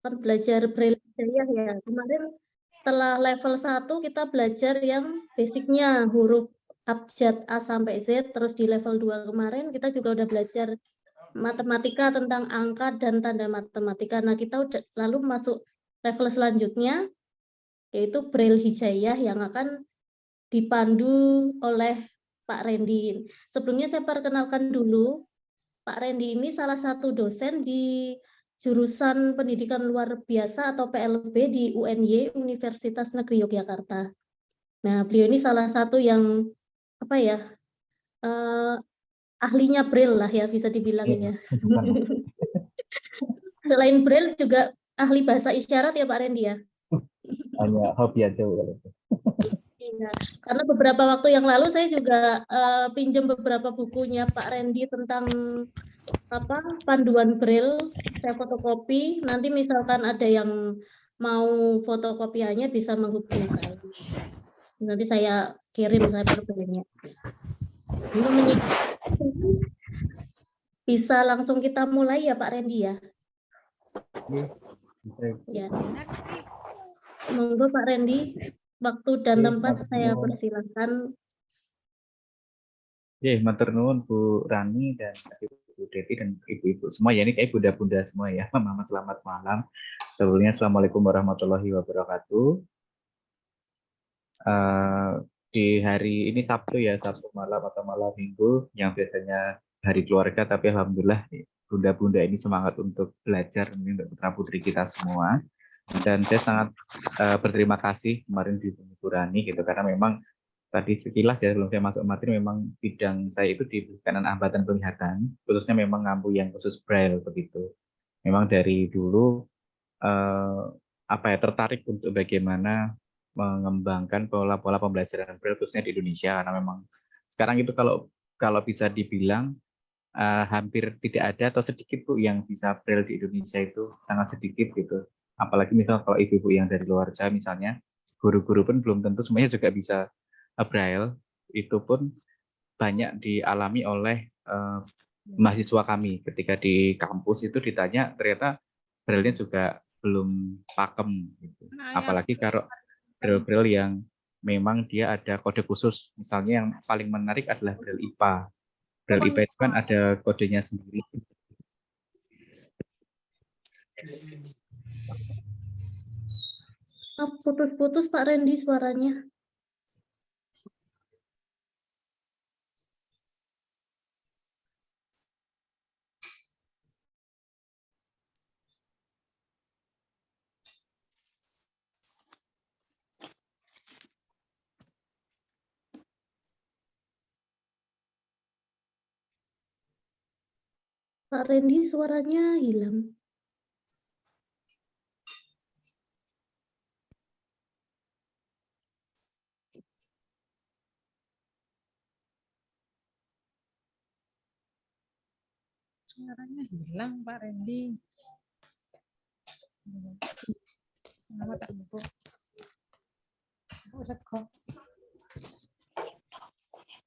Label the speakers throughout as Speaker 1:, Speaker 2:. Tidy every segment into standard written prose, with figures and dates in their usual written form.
Speaker 1: kan belajar Braille Hidayah ya. Kemarin setelah level 1 kita belajar yang basicnya huruf abjad A sampai Z, terus di level 2 kemarin kita juga udah belajar matematika tentang angka dan tanda matematika. Nah, kita udah lalu masuk level selanjutnya yaitu Braille Hidayah yang akan dipandu oleh Pak Randy. Sebelumnya saya perkenalkan dulu, Pak Randy ini salah satu dosen di jurusan pendidikan luar biasa atau PLB di UNY, Universitas Negeri Yogyakarta. Nah, beliau ini salah satu yang apa ya, ahlinya Braille lah ya, bisa dibilang ya. Selain Braille juga ahli bahasa isyarat ya Pak Randy ya?
Speaker 2: Hanya hobi aja kalau itu.
Speaker 1: Iya, karena beberapa waktu yang lalu saya juga pinjam beberapa bukunya Pak Randy tentang panduan Braille, saya fotokopi. Nanti misalkan ada yang mau fotokopiannya bisa menghubungi saya. Nanti saya kirim Braille-nya. Bisa langsung kita mulai ya Pak Randy ya? Ya. Monggo Pak Randy, waktu dan tempat saya persilahkan.
Speaker 2: Matur nuwun Bu Rani dan Bu Devi dan ibu-ibu semua ya, ini kayak bunda-bunda semua ya. Mama selamat malam. Sebelumnya Assalamualaikum warahmatullahi wabarakatuh. Di hari ini Sabtu ya, Sabtu malam atau malam Minggu yang biasanya hari keluarga, tapi alhamdulillah bunda-bunda ini semangat untuk belajar untuk putra putri kita semua. Dan saya sangat berterima kasih kemarin di Bu Rani gitu, karena memang tadi sekilas ya sebelum saya masuk materi, memang bidang saya itu di kanan hambatan penglihatan, khususnya memang ngampu yang khusus Braille begitu. Memang dari dulu tertarik untuk bagaimana mengembangkan pola-pola pembelajaran Braille khususnya di Indonesia, karena memang sekarang itu kalau bisa dibilang hampir tidak ada atau sedikit Bu yang bisa Braille di Indonesia, itu sangat sedikit gitu. Apalagi misalnya kalau ibu-ibu yang dari luar Jawa misalnya, guru-guru pun belum tentu semuanya juga bisa Braille. Itu pun banyak dialami oleh mahasiswa kami ketika di kampus itu ditanya, ternyata Braille-nya juga belum pakem gitu. Apalagi kalau Braille-Braille yang memang dia ada kode khusus, misalnya yang paling menarik adalah Braille IPA. Braille IPA itu kan ada kodenya sendiri.
Speaker 1: Putus-putus Pak Randy suaranya. Pak Randy suaranya hilang.
Speaker 3: Suaranya hilang Pak Randy. Kenapa tak buku? Udah kok.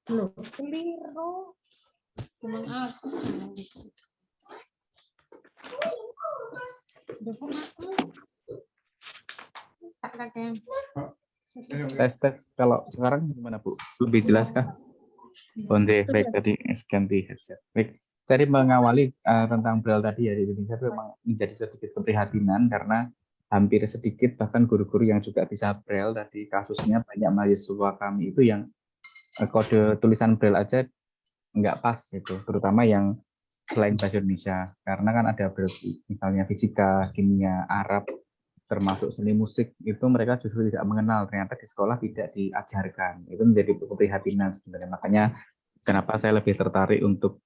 Speaker 1: Loh,
Speaker 3: keliru. Memang aku. Dukung aku. Tak kakek.
Speaker 2: Tes kalau sekarang gimana Bu? Lebih jelas kah? Onde baik tadi ganti headset. Baik. Tadi mengawali tentang Braille tadi ya, di Indonesia itu memang menjadi sedikit keprihatinan karena hampir sedikit bahkan guru-guru yang juga bisa Braille. Tadi kasusnya banyak mahasiswa kami itu yang kode tulisan Braille aja nggak pas gitu, terutama yang selain bahasa Indonesia, karena kan ada Braille misalnya fisika, kimia, Arab, termasuk seni musik, itu mereka justru tidak mengenal, ternyata di sekolah tidak diajarkan. Itu menjadi keprihatinan sebenarnya. Makanya kenapa saya lebih tertarik untuk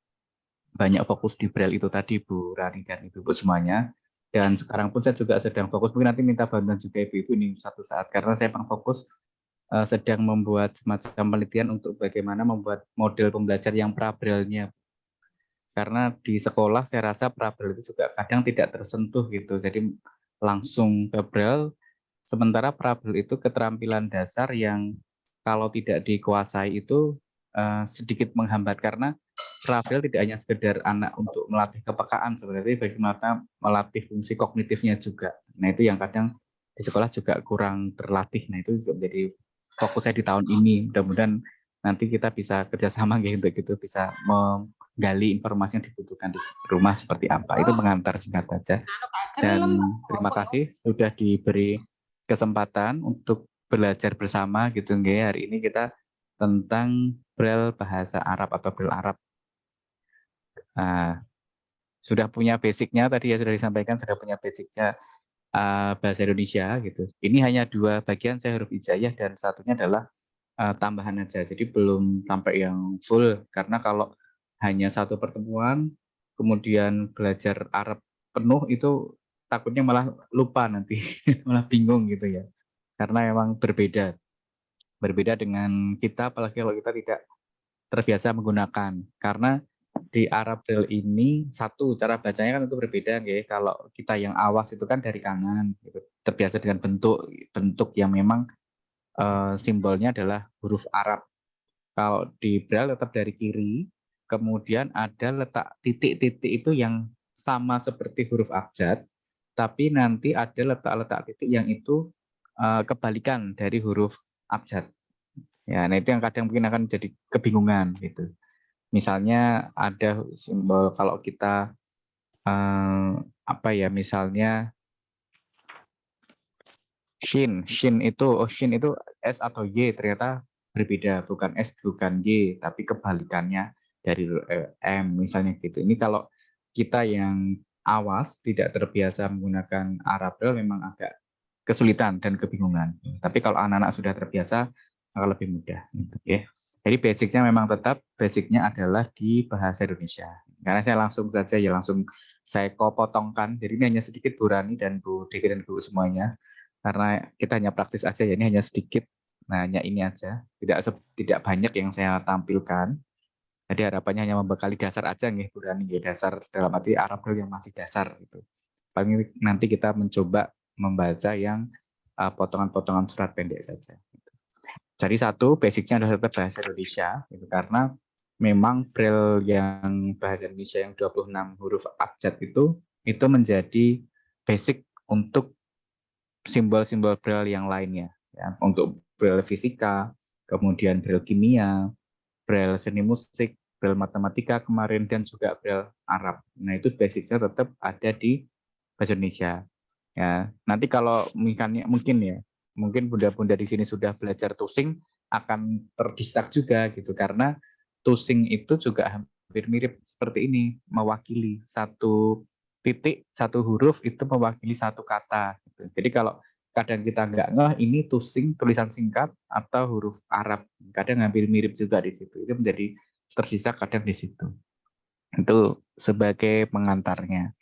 Speaker 2: banyak fokus di Braille itu tadi Bu Rani dan Ibu semuanya. Dan sekarang pun saya juga sedang fokus, mungkin nanti minta bantuan juga Ibu ini satu saat, karena saya memang fokus sedang membuat semacam penelitian untuk bagaimana membuat model pembelajar yang pra-Braille-nya. Karena di sekolah saya rasa pra-Braille itu juga kadang tidak tersentuh gitu, jadi langsung ke Braille, sementara pra-Braille itu keterampilan dasar yang kalau tidak dikuasai itu sedikit menghambat, karena Rafael tidak hanya sekedar anak untuk melatih kepekaan sebenarnya, bagaimana melatih fungsi kognitifnya juga. Nah itu yang kadang di sekolah juga kurang terlatih. Nah itu juga menjadi fokus saya di tahun ini. Mudah-mudahan nanti kita bisa kerjasama gitu, bisa menggali informasi yang dibutuhkan di rumah seperti apa. Itu pengantar singkat saja. Dan terima kasih sudah diberi kesempatan untuk belajar bersama gitu nggih. Hari ini kita tentang Braille bahasa Arab atau Braille Arab. Sudah punya basicnya tadi ya, sudah disampaikan, sudah punya basicnya bahasa Indonesia gitu. Ini hanya 2 bagian, saya huruf hijaiyah dan satunya adalah tambahan aja. Jadi belum sampai yang full, karena kalau hanya satu pertemuan kemudian belajar Arab penuh itu takutnya malah lupa nanti, malah bingung gitu ya. Karena memang berbeda dengan kita, apalagi kalau kita tidak terbiasa menggunakan. Karena di Arab Braille ini satu cara bacanya kan itu berbeda nggih. Kalau kita yang awas itu kan dari kanan gitu. Terbiasa dengan bentuk yang memang simbolnya adalah huruf Arab. Kalau di Braille tetap dari kiri, kemudian ada letak titik-titik itu yang sama seperti huruf abjad, tapi nanti ada letak-letak titik yang itu kebalikan dari huruf abjad. Ya, nah itu yang kadang mungkin akan jadi kebingungan gitu. Misalnya ada simbol kalau kita misalnya shin itu S atau Y ternyata berbeda, bukan S bukan Y, tapi kebalikannya dari M misalnya gitu. Ini kalau kita yang awas tidak terbiasa menggunakan Arab Braille memang agak kesulitan dan kebingungan. Tapi kalau anak-anak sudah terbiasa akan lebih mudah gitu ya. Jadi basicnya memang tetap basicnya adalah di bahasa Indonesia. Karena saya langsung saja ya langsung saya potongkan. Jadi ini hanya sedikit Bu Rani dan Bu Diki dan Bu semuanya. Karena kita hanya praktis aja ya, ini hanya sedikit. Nah, hanya ini aja. Tidak banyak yang saya tampilkan. Jadi harapannya hanya membekali dasar aja nih Bu Rani, ya, dasar dalam arti Arab yang masih dasar gitu. Paling nanti kita mencoba membaca yang potongan-potongan surat pendek saja. Jadi satu basicnya adalah tetap bahasa Indonesia, gitu, karena memang Braille yang bahasa Indonesia yang 26 huruf abjad itu menjadi basic untuk simbol-simbol Braille yang lainnya. Ya, untuk Braille fisika, kemudian Braille kimia, Braille seni musik, Braille matematika kemarin, dan juga Braille Arab. Nah itu basicnya tetap ada di bahasa Indonesia. Ya, nanti kalau mungkin bunda-bunda di sini sudah belajar tusing akan terdistrak juga gitu karena tusing itu juga hampir mirip seperti ini, mewakili satu titik, satu huruf itu mewakili satu kata. Gitu. Jadi kalau kadang kita nggak ngeh ini tusing tulisan singkat atau huruf Arab, kadang hampir mirip juga di situ. Itu menjadi tersisa kadang di situ. Itu sebagai pengantarnya.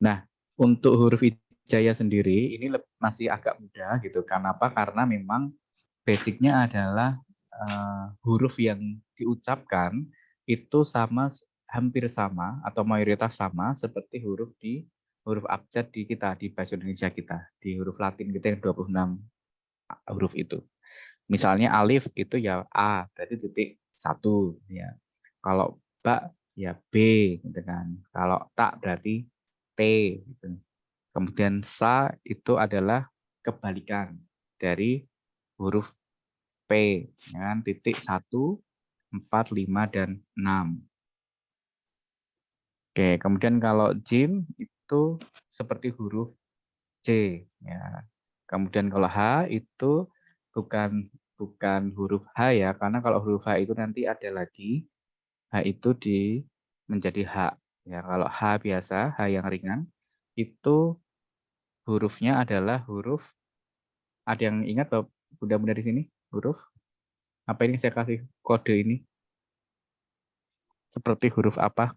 Speaker 2: Nah, untuk huruf hijaiyah sendiri ini masih agak mudah gitu. Kenapa? Karena memang basicnya adalah huruf yang diucapkan itu hampir sama atau mayoritas sama seperti huruf abjad di kita di bahasa Indonesia kita, di huruf Latin kita yang 26 huruf itu. Misalnya alif itu ya A, berarti titik 1 ya. Kalau ba ya B gitu kan. Kalau tak berarti T gitu. Kemudian sa itu adalah kebalikan dari huruf P, ya, titik 1, 4, 5, dan 6. Oke, kemudian kalau jim itu seperti huruf C. Ya. Kemudian kalau H itu bukan huruf H ya, karena kalau huruf H itu nanti ada lagi, H itu menjadi H. Ya, kalau H biasa, H yang ringan, itu hurufnya adalah huruf, ada yang ingat Bapak bunda-bunda di sini? Huruf? Apa ini saya kasih kode ini? Seperti huruf apa?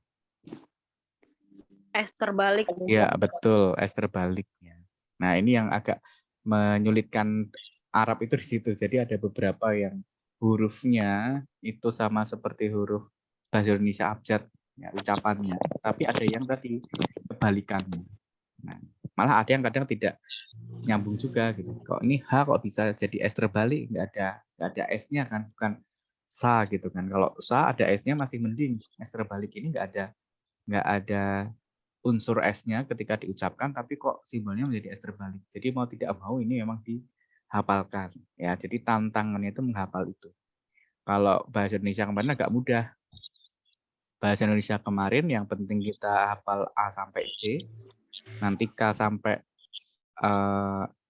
Speaker 4: S terbalik.
Speaker 2: Ya, betul, S terbalik. Nah, ini yang agak menyulitkan Arab itu di situ. Jadi ada beberapa yang hurufnya itu sama seperti huruf bahasa Indonesia abjad, ya, ucapannya. Tapi ada yang tadi kebalikannya. Nah, malah ada yang kadang tidak nyambung juga gitu. Kok ini H kok bisa jadi S terbalik? Nggak ada S-nya kan, sa gitu kan. Kalau sa ada S-nya masih mending. S terbalik ini nggak ada unsur S-nya ketika diucapkan, tapi kok simbolnya menjadi S terbalik. Jadi mau tidak mau ini memang dihafalkan. Ya, jadi tantangannya itu menghafal itu. Kalau bahasa Indonesia kemarin agak mudah. Bahasa Indonesia kemarin yang penting kita hafal A sampai C, nanti K sampai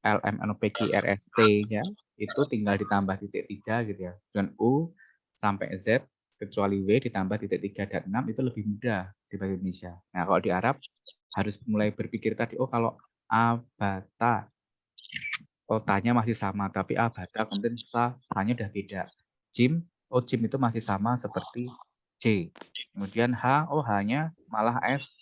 Speaker 2: L, M, N, O, P, Q, R, S, T ya, itu tinggal ditambah titik 3 gitu ya. Dan U sampai Z kecuali W ditambah titik 3 dan 6 itu lebih mudah di bahasa Indonesia. Nah, kalau di Arab harus mulai berpikir tadi, oh kalau A, bata, kotanya masih sama, tapi A, bata, kemudian sa-nya udah beda. Jim, oh jim itu masih sama seperti C. Kemudian H, oh H-nya malah S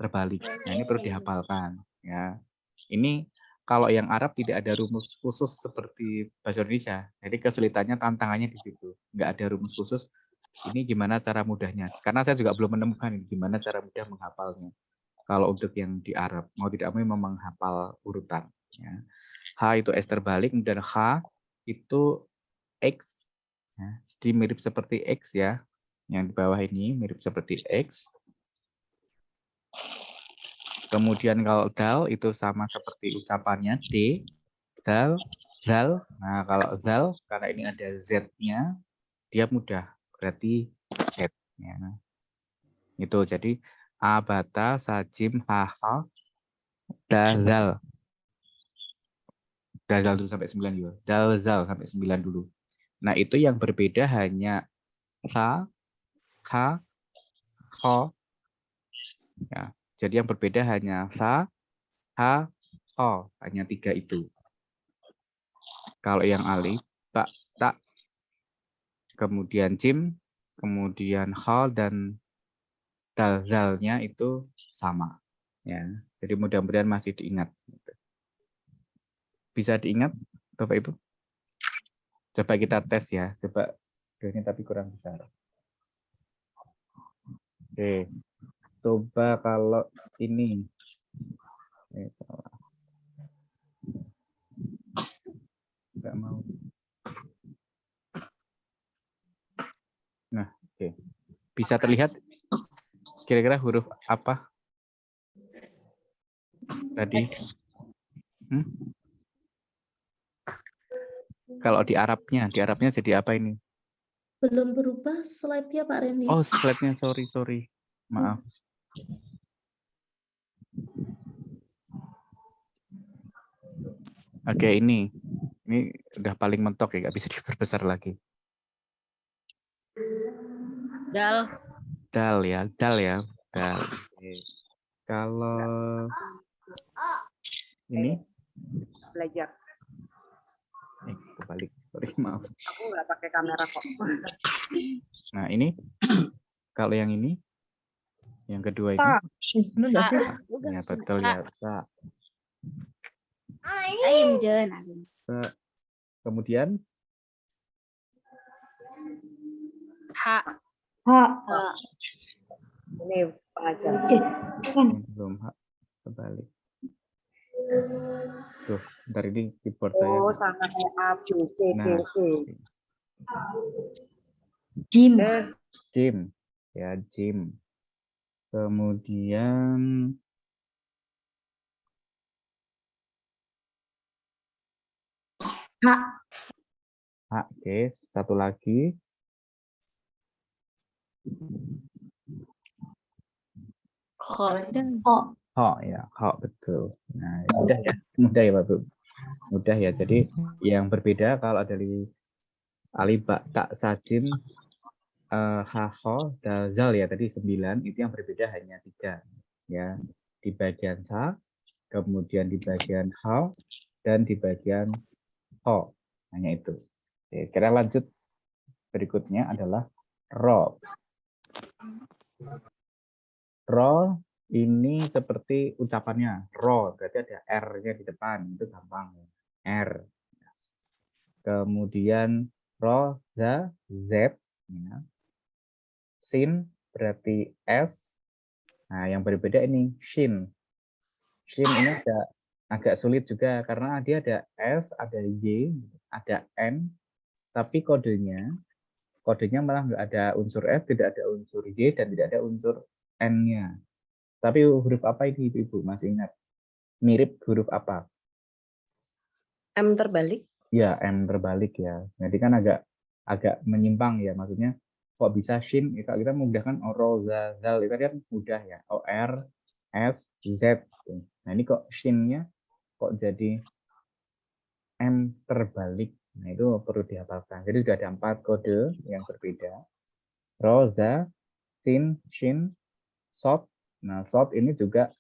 Speaker 2: terbalik. Nah, ini perlu dihafalkan ya. Ini kalau yang Arab tidak ada rumus khusus seperti bahasa Indonesia. Jadi kesulitannya, tantangannya di situ. Nggak ada rumus khusus. Ini gimana cara mudahnya? Karena saya juga belum menemukan ini, gimana cara mudah menghafalnya. Kalau untuk yang di Arab, mau tidak mau memang menghafal urutan. Ya. H itu S terbalik, dan H itu X. Ya. Jadi mirip seperti X ya. Yang di bawah ini mirip seperti X. Kemudian kalau dal itu sama seperti ucapannya D, zal, zal. Nah kalau zal, karena ini ada Z-nya, dia mudah, berarti Z. Ya. Itu jadi abata, sajim, haha, dazal. Dazal dulu sampai 9 juga. Dazal sampai 9 dulu. Nah itu yang berbeda hanya sa, ha, ho. Ya. Jadi yang berbeda hanya sa, ha, ho. Hanya 3 itu. Kalau yang alif, ba, ta, kemudian jim, kemudian hal dan dalzalnya itu sama. Ya, jadi mudah-mudahan masih diingat. Bisa diingat, Bapak Ibu? Coba kita tes ya. Coba ini tapi kurang besar. Oke, coba kalau ini. Nggak mau. Nah, oke. Bisa terlihat kira-kira huruf apa tadi? Kalau di Arabnya jadi apa ini?
Speaker 1: Belum berubah slide-nya Pak Randy.
Speaker 2: Oh, slide-nya, sorry. Maaf. Oke, ini udah paling mentok ya, nggak bisa diperbesar lagi.
Speaker 3: Dal.
Speaker 2: Dal ya. Dal. Oke. Kalau ini
Speaker 4: belajar.
Speaker 2: Kebalik. Sorry, maaf.
Speaker 4: Aku nggak pakai kamera kok.
Speaker 2: Nah, ini kalau yang ini, yang kedua ini. Ya, betul ya. Kemudian
Speaker 3: H.
Speaker 4: Ini pengajar.
Speaker 2: belum kebalik. Tuh, bentar ini keyboard saya.
Speaker 4: Oh, sama kayak A, B, C, D, E.
Speaker 1: Jim.
Speaker 2: Jim. Ya, Jim. Kemudian
Speaker 1: H.
Speaker 2: Oke, satu lagi. Ho ya, ho betul. Nah, mudah ya Pak Bu. Mudah ya. Jadi yang berbeda kalau dari alif, ba, ta, sajim, ha, ho, dal, zal ya tadi 9, itu yang berbeda hanya 3 ya. Di bagian sa, kemudian di bagian ho, dan di bagian ho. Hanya itu. Oke, sekarang lanjut. Berikutnya adalah ro. Ro ini seperti ucapannya ro, berarti ada R-nya di depan, itu gampang. R. Kemudian ro, za, z. Ya. Sin berarti S. Nah, yang berbeda ini shin. Shin ini agak sulit juga karena dia ada S, ada Y, ada N, tapi kodenya kodenya malah nggak ada unsur F, tidak ada unsur Y, dan tidak ada unsur N-nya. Tapi huruf apa ini Ibu? Masih ingat? Mirip huruf apa?
Speaker 4: M terbalik.
Speaker 2: Ya, M terbalik ya. Jadi kan agak menyimpang ya. Maksudnya kok bisa shin? Kalau kita memudahkan oro, zal, itu kan mudah ya. OR, S, Z. Nah ini kok shin-nya kok jadi M terbalik. Nah itu perlu dihafalkan. Jadi sudah ada 4 kode yang berbeda. Ro, za, sin, shin, sod. Nah sod ini juga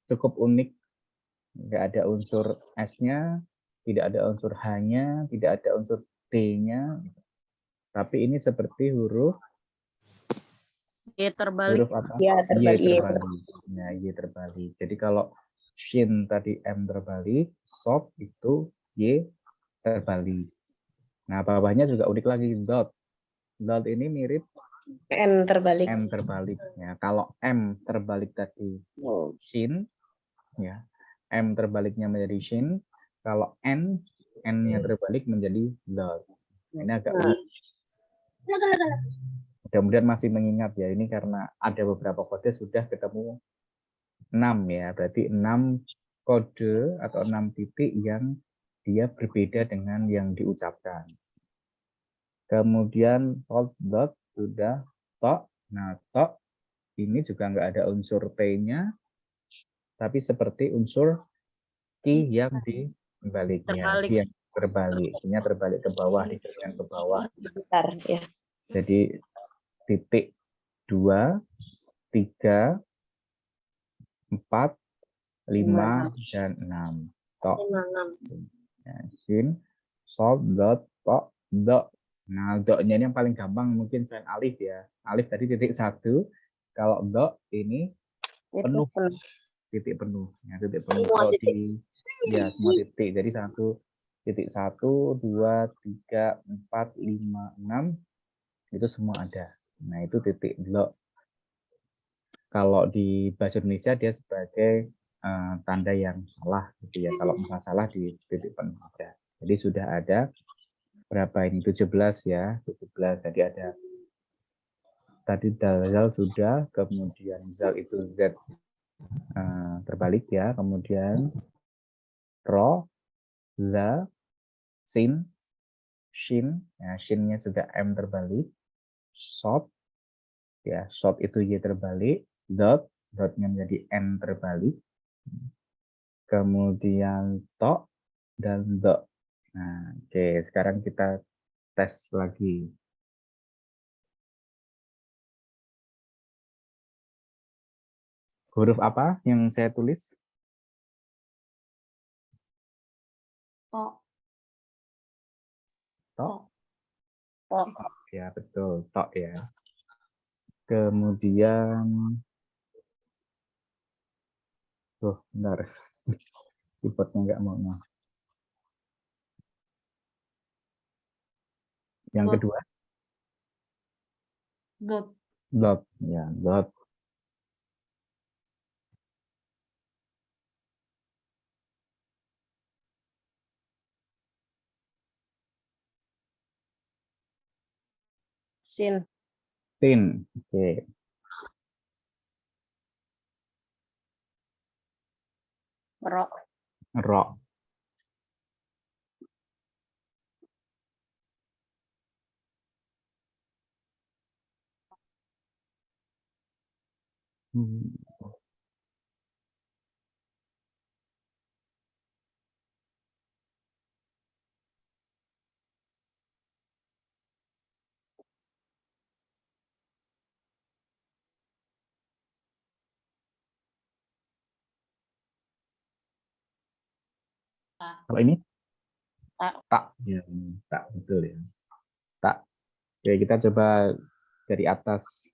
Speaker 2: cukup unik. Nggak ada unsur S-nya, tidak ada unsur H-nya, tidak ada unsur T-nya. Tapi ini seperti huruf
Speaker 3: terbalik.
Speaker 2: huruf apa?
Speaker 4: Ya, terbalik.
Speaker 2: Y terbalik. Nah, Y terbalik. Jadi kalau shin tadi M terbalik, sod itu Y terbalik. Nah, bawahnya juga unik lagi, dot. Dot ini mirip
Speaker 4: N terbalik.
Speaker 2: M terbalik. Ya, kalau M terbalik tadi shin, ya, M terbaliknya menjadi shin. Kalau N-nya terbalik menjadi dot. Ini agak unik. Mudah-mudahan masih mengingat ya. Ini karena ada beberapa kode sudah ketemu 6 ya. Berarti 6 kode atau 6 titik yang dia berbeda dengan yang diucapkan. Kemudian salt dot sudah tok. Nah, tok ini juga nggak ada unsur T-nya, tapi seperti unsur ki yang di baliknya.
Speaker 3: Terbalik.
Speaker 2: Yang terbalik. Ini terbalik ke bawah, dikirkan ke bawah.
Speaker 4: Bentar, ya.
Speaker 2: Jadi titik 2, 3, 4, 5, dan 6. Tok. Ya, sin, sol, dot, tok, dot. Nah, dotnya ini yang paling gampang mungkin selain alif ya. Alif tadi titik 1. Kalau dot ini penuh. Titik penuh. Ya, titik penuh. Kalau di ya semua titik. Jadi 1, 2, 3, 4, 5, 6 itu semua ada. Nah, itu titik blok. Kalau di bahasa Indonesia dia sebagai tanda yang salah gitu ya. Kalau misalnya salah di titik penuh aja. Jadi sudah ada berapa ini? 17 ya. 17. Jadi ada tadi dal sudah, kemudian zal itu Z terbalik ya. Kemudian ro, za, sin, shin. Ya, shinnya sudah M terbalik. Sod, ya, sod itu Y terbalik. Dot, dotnya menjadi N terbalik. Kemudian tok dan dot. Nah, oke, sekarang kita tes lagi. Huruf apa yang saya tulis?
Speaker 1: Tok.
Speaker 2: Tok.
Speaker 3: Tok.
Speaker 2: Ya, betul, tok ya. Kemudian bentar. Keyboardnya nggak mau. Yang kedua?
Speaker 1: Dot.
Speaker 2: Dot, ya, dot.
Speaker 3: Sin.
Speaker 2: Tin, oke.
Speaker 3: Ro.
Speaker 2: Ro. Kalau ini?
Speaker 3: Tak.
Speaker 2: Tak. Ya, tak, betul ya. Tak. Oke, kita coba dari atas.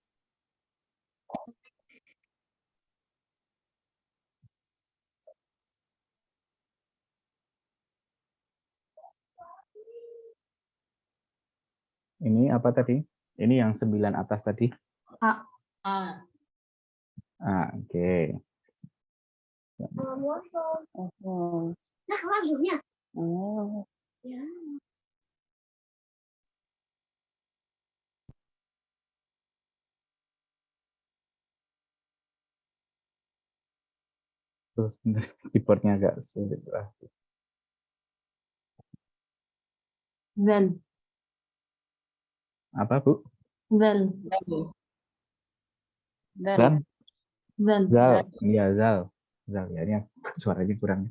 Speaker 2: Ini apa tadi? Ini yang 9 atas tadi.
Speaker 1: A.
Speaker 2: Oke.
Speaker 1: Nah, lagunya.
Speaker 3: Oh.
Speaker 1: Ya.
Speaker 2: Terus keyboardnya agak sulit lah.
Speaker 5: Zal.
Speaker 2: Apa Bu?
Speaker 5: Zal.
Speaker 3: Dan
Speaker 2: Dan
Speaker 5: Zal.
Speaker 2: Zal, iya Zal, Zal ya ini suaranya kurang.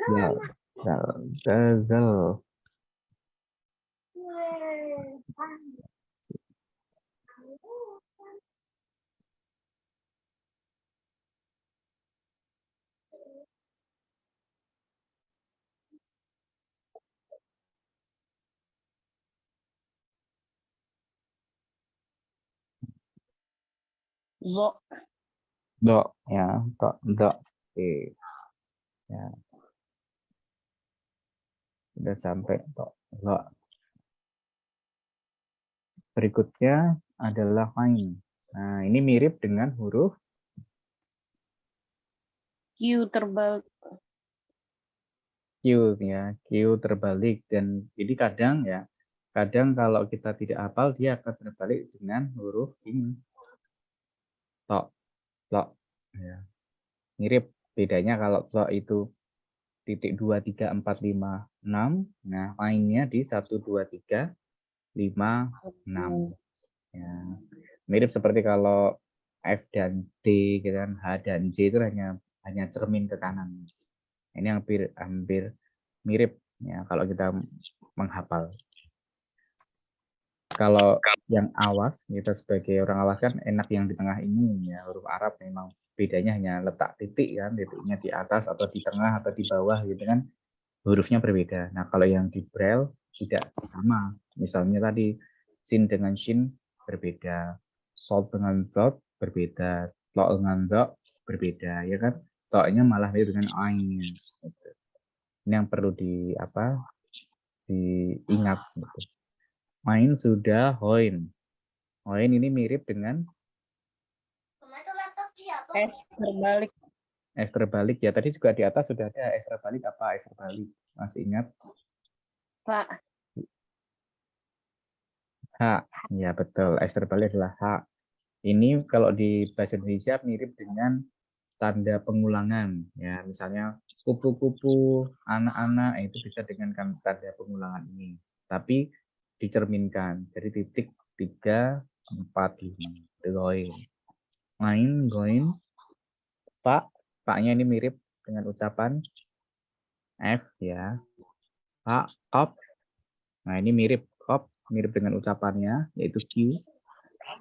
Speaker 2: Zal, Zal, Zal.
Speaker 3: zo.
Speaker 2: Dok ya, dok. Oke. Ya. Sudah sampai dok. Dok. Berikutnya adalah ain. Nah, ini mirip dengan huruf
Speaker 3: Q terbalik.
Speaker 2: Q ya, Q terbalik dan jadi kadang kalau kita tidak hafal dia akan terbalik dengan huruf ini. Tok, tok. Ya. Mirip, bedanya kalau tok itu titik 2, 3, 4, 5, 6. Nah, ainnya di 1, 2, 3, 5, 6. Ya. Mirip seperti kalau F dan D gitu kan, H dan J itu hanya cermin ke kanan. Ini hampir mirip ya kalau kita menghafal. Kalau yang awas, kita sebagai orang awas kan enak yang di tengah ini ya, huruf Arab memang bedanya hanya letak titik kan, titiknya di atas atau di tengah atau di bawah gitu kan, hurufnya berbeda. Nah kalau yang di Braille tidak sama, misalnya tadi sin dengan shin berbeda, salt dengan dot berbeda, to dengan dot berbeda ya kan, to-nya malah beda dengan ain. Gitu. Ini yang perlu diingat. Gitu. Main sudah hoin. Hoin ini mirip dengan
Speaker 3: S terbalik.
Speaker 2: S terbalik ya. Tadi juga di atas sudah ada S terbalik. Apa S terbalik? Masih ingat?
Speaker 3: Fa.
Speaker 2: H. Ya betul. S terbalik adalah H. Ini kalau di bahasa Indonesia mirip dengan tanda pengulangan. Ya misalnya kupu-kupu, anak-anak itu bisa dengan tanda pengulangan ini. Tapi dicerminkan. Jadi titik 3, 4, 5. Goin. Main, goin. Pak, paknya ini mirip dengan ucapan F ya. Pak, kop. Nah ini mirip kop, mirip dengan ucapannya yaitu Q.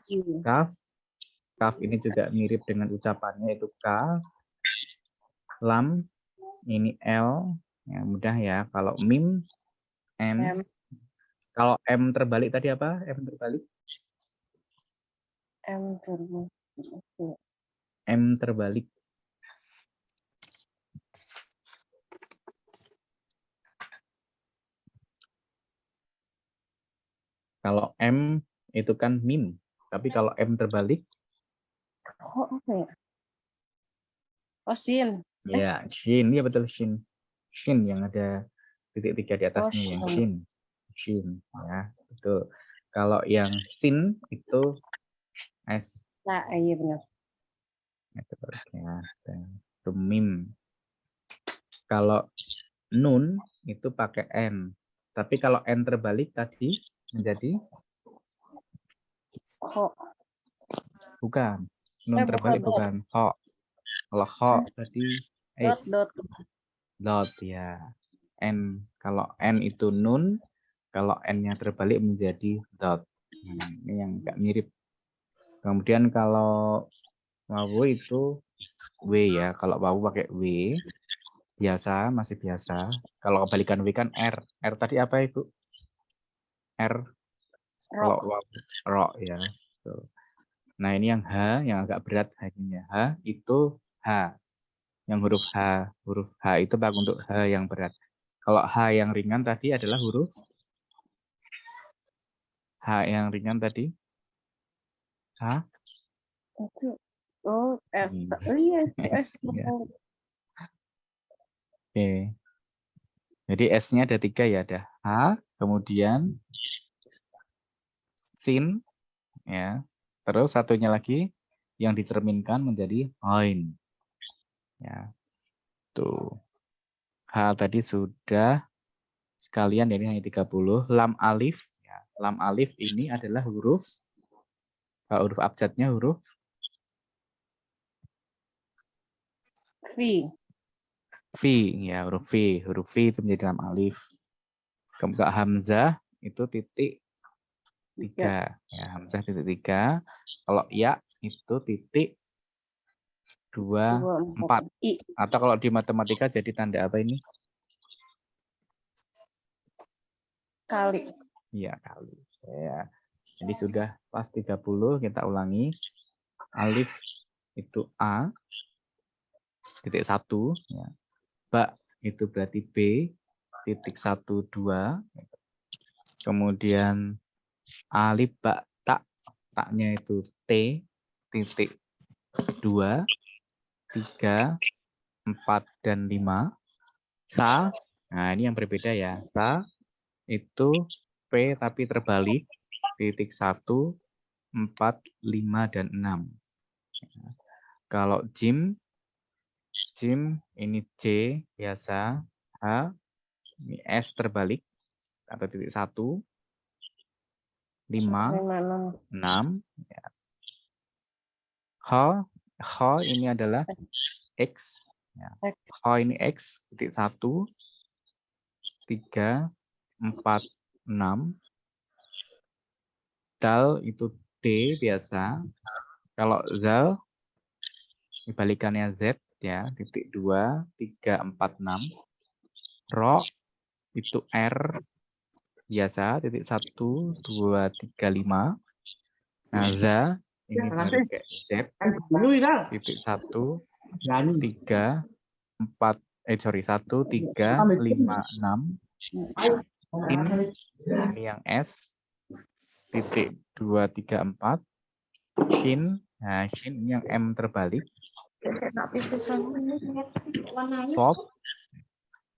Speaker 3: Q.
Speaker 2: Kaf, kaf ini juga mirip dengan ucapannya yaitu K. Lam, ini L. Ya mudah ya. Kalau mim, M.
Speaker 3: M.
Speaker 2: Kalau M terbalik tadi apa? M terbalik?
Speaker 3: M terbalik.
Speaker 2: M terbalik. Kalau M itu kan mim, tapi kalau M terbalik,
Speaker 3: Oh, apa ya? Oh, sin.
Speaker 2: ya shin, ya betul shin, shin yang ada titik 3 di atasnya yang shin, shin, ya betul. Kalau yang sin itu S,
Speaker 3: Nah, iya benar.
Speaker 2: ya, itu mim. Kalau nun itu pakai N, tapi kalau N terbalik tadi menjadi
Speaker 3: Ho.
Speaker 2: bukan, nun terbalik bukan ho. Kalau ho tadi
Speaker 3: Dot.
Speaker 2: dot ya. N, kalau N itu nun, kalau N-nya terbalik menjadi dot. Ini yang agak mirip. Kemudian kalau wawu itu W ya. Kalau wawu pakai W, biasa, masih biasa. Kalau kebalikan W kan R. R tadi apa Ibu? R. Kalau wawu, ro ya. Nah ini yang H, yang agak berat H-nya. H itu H. Yang huruf H itu bak untuk H yang berat. Kalau H yang ringan tadi adalah huruf H yang ringan tadi. H.
Speaker 3: Oh, S. Oh iya, S.
Speaker 2: Ya. Oke. Jadi S-nya ada 3 ya, ada H, kemudian sin, ya. Terus satunya lagi yang dicerminkan menjadi hoin. Ya. Itu. H tadi sudah sekalian, ini hanya 30. Lam alif. Ya, lam alif ini adalah huruf abjadnya huruf
Speaker 3: V.
Speaker 2: V. Ya, huruf V. Huruf V itu menjadi lam alif. Kemudian hamzah itu titik 3. Ya, hamzah titik 3. Kalau ya itu titik 2, 4.
Speaker 3: I.
Speaker 2: Atau kalau di matematika jadi tanda apa ini?
Speaker 3: Kali.
Speaker 2: Iya, kali. Ya. Jadi sudah pas 30, kita ulangi. Alif itu A, titik 1. Ya. Ba itu berarti B, titik 1, 2. Kemudian alif, ba, tak. Taknya itu T, titik 2, 3, 4, dan 5. Sa, nah ini yang berbeda ya. Sa itu P tapi terbalik, titik 1, 4, 5, dan 6. Kalau jim ini C biasa, H ini S terbalik atau titik 1, 5, 6. Ya. H ini adalah X. Ya. H ini X, titik 1, 3, 4, 6. Dal itu D biasa. Kalau zal, dibalikannya Z ya, titik 2, 3, 4, 6. Ro itu R biasa, titik 1, 2, 3, 5. Nah, za ini pakai Z, titik 1, 3, 4, 1, 3, 5, 6. In, ini yang S, titik 2, 3, 4. Shin, nah shin ini yang M terbalik.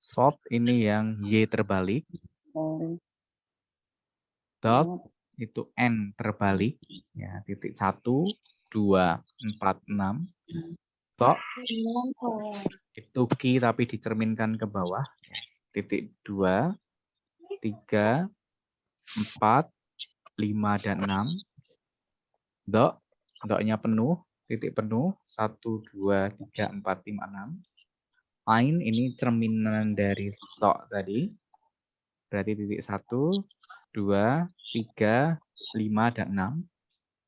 Speaker 2: Sot ini yang Y terbalik. Dot itu N terbalik. Ya, titik 1, 2, 4, 6. Tok itu Q tapi dicerminkan ke bawah. Titik 2, 3, 4, 5, dan 6. Dok, doknya penuh, titik penuh, 1, 2, 3, 4, 5, 6. Ain ini cerminan dari tok tadi, berarti titik 1, 2, 3, 5, dan 6.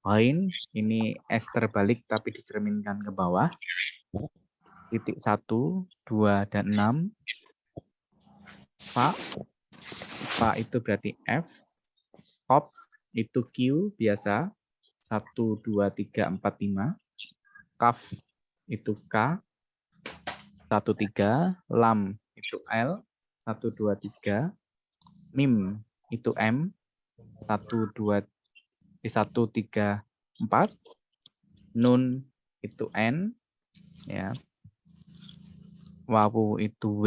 Speaker 2: Ain ini S terbalik tapi dicerminkan ke bawah, titik 1, 2, dan 6. Fa itu berarti F. Hop itu Q biasa, 1, 2, 3, 4, 5. Kaf itu K, 1, 3. Lam itu L, 1, 2, 3. Mim itu M, 1, 2, 1, 3, 4. Nun itu N, ya. Wawu itu W,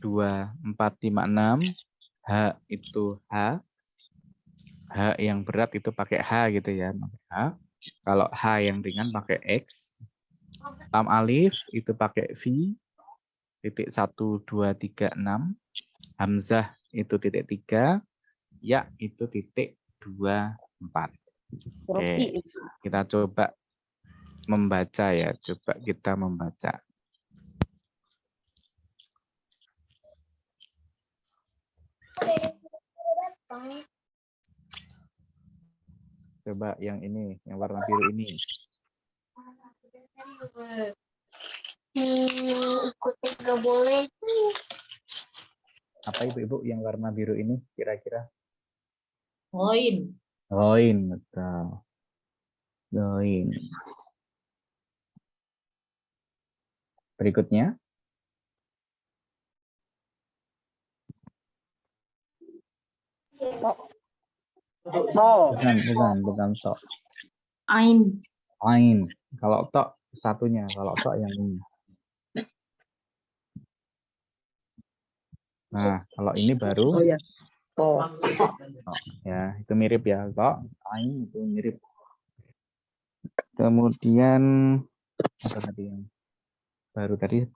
Speaker 2: 2, 4, 5, 6. H itu H. H yang berat itu pakai H gitu ya. H. Kalau H yang ringan pakai X. Lam alif itu pakai V. Titik 1, 2, 3, 6. Hamzah itu titik 3. Ya itu titik 2, 4. Oke, kita coba membaca ya. Coba kita membaca. Coba yang ini, yang warna biru ini.
Speaker 6: Nggak boleh.
Speaker 2: Apa ibu-ibu yang warna biru ini kira-kira?
Speaker 5: Poin.
Speaker 2: Join, betul. Join. Berikutnya. Bukan tok.
Speaker 5: Ain.
Speaker 2: Ain. Kalau tok satunya, kalau tok yang ini. Nah, kalau ini baru.
Speaker 4: Oh ya. Oh.
Speaker 2: Ya, itu mirip ya. Tok, ain itu mirip. Kemudian apa tadi yang baru tadi?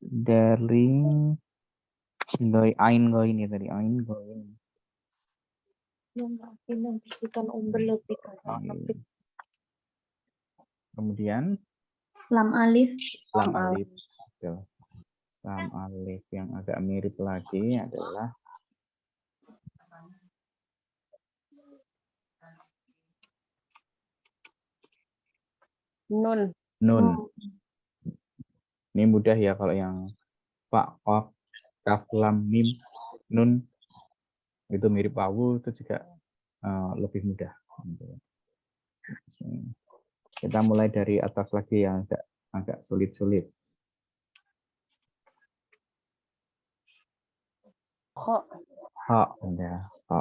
Speaker 2: Dari goin ya tadi goin.
Speaker 3: Yang menghentikan lebih
Speaker 2: Oke. Kemudian
Speaker 5: Lam alif.
Speaker 2: lam alif. Betul. Lam alif yang agak mirip lagi adalah
Speaker 3: nun.
Speaker 2: nun. Ini mudah ya kalau yang fa, qaf, kaf, lam, mim, nun itu mirip wawu itu juga lebih mudah. Kita mulai dari atas lagi yang agak sulit-sulit.
Speaker 3: Kho.
Speaker 2: Ha, ya, ha.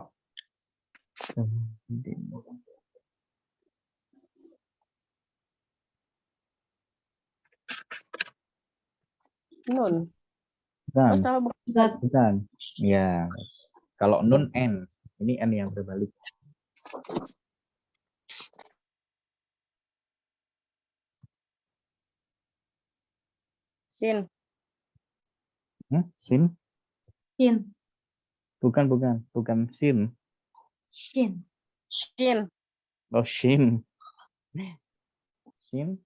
Speaker 3: Nun.
Speaker 2: Bukan,
Speaker 3: Oh, salah bukan.
Speaker 5: Zat.
Speaker 2: bukan. Ya, kalau nun n, ini n yang berbalik.
Speaker 3: Sin.
Speaker 2: Sin?
Speaker 5: Shin.
Speaker 2: Bukan sin.
Speaker 5: Shin.
Speaker 3: Shin.
Speaker 2: Oh, shin. Shin.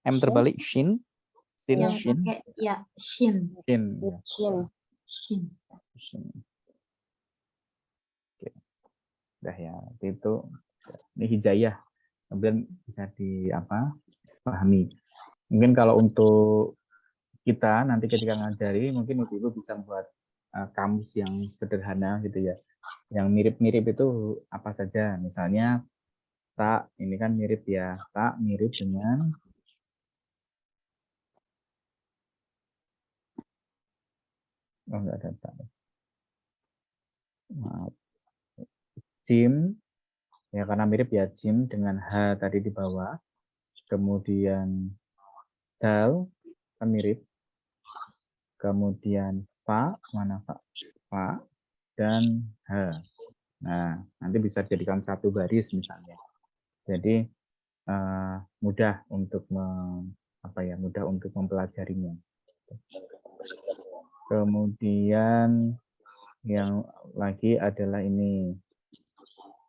Speaker 2: M terbalik shin. Sin,
Speaker 5: Yang
Speaker 2: shin.
Speaker 5: pakai ya shin.
Speaker 2: Shin. Ya.
Speaker 3: Shin.
Speaker 5: Shin.
Speaker 2: Shin. Oke. Udah ya, itu ini hijayah. Kemudian bisa pahami. Mungkin kalau untuk kita nanti ketika ngajari, mungkin ibu bisa buat kamus yang sederhana gitu ya. Yang mirip-mirip itu apa saja? Misalnya tak, ini kan mirip ya. Tak mirip dengan enggak ada tak. Maaf. Jim, ya karena mirip ya, Jim dengan H tadi di bawah. Kemudian dal, kan mirip. Kemudian fa, mana fa? Fa, dan H. Nah, nanti bisa dijadikan satu baris misalnya. Jadi mudah untuk mudah untuk mempelajarinya. Kemudian yang lagi adalah ini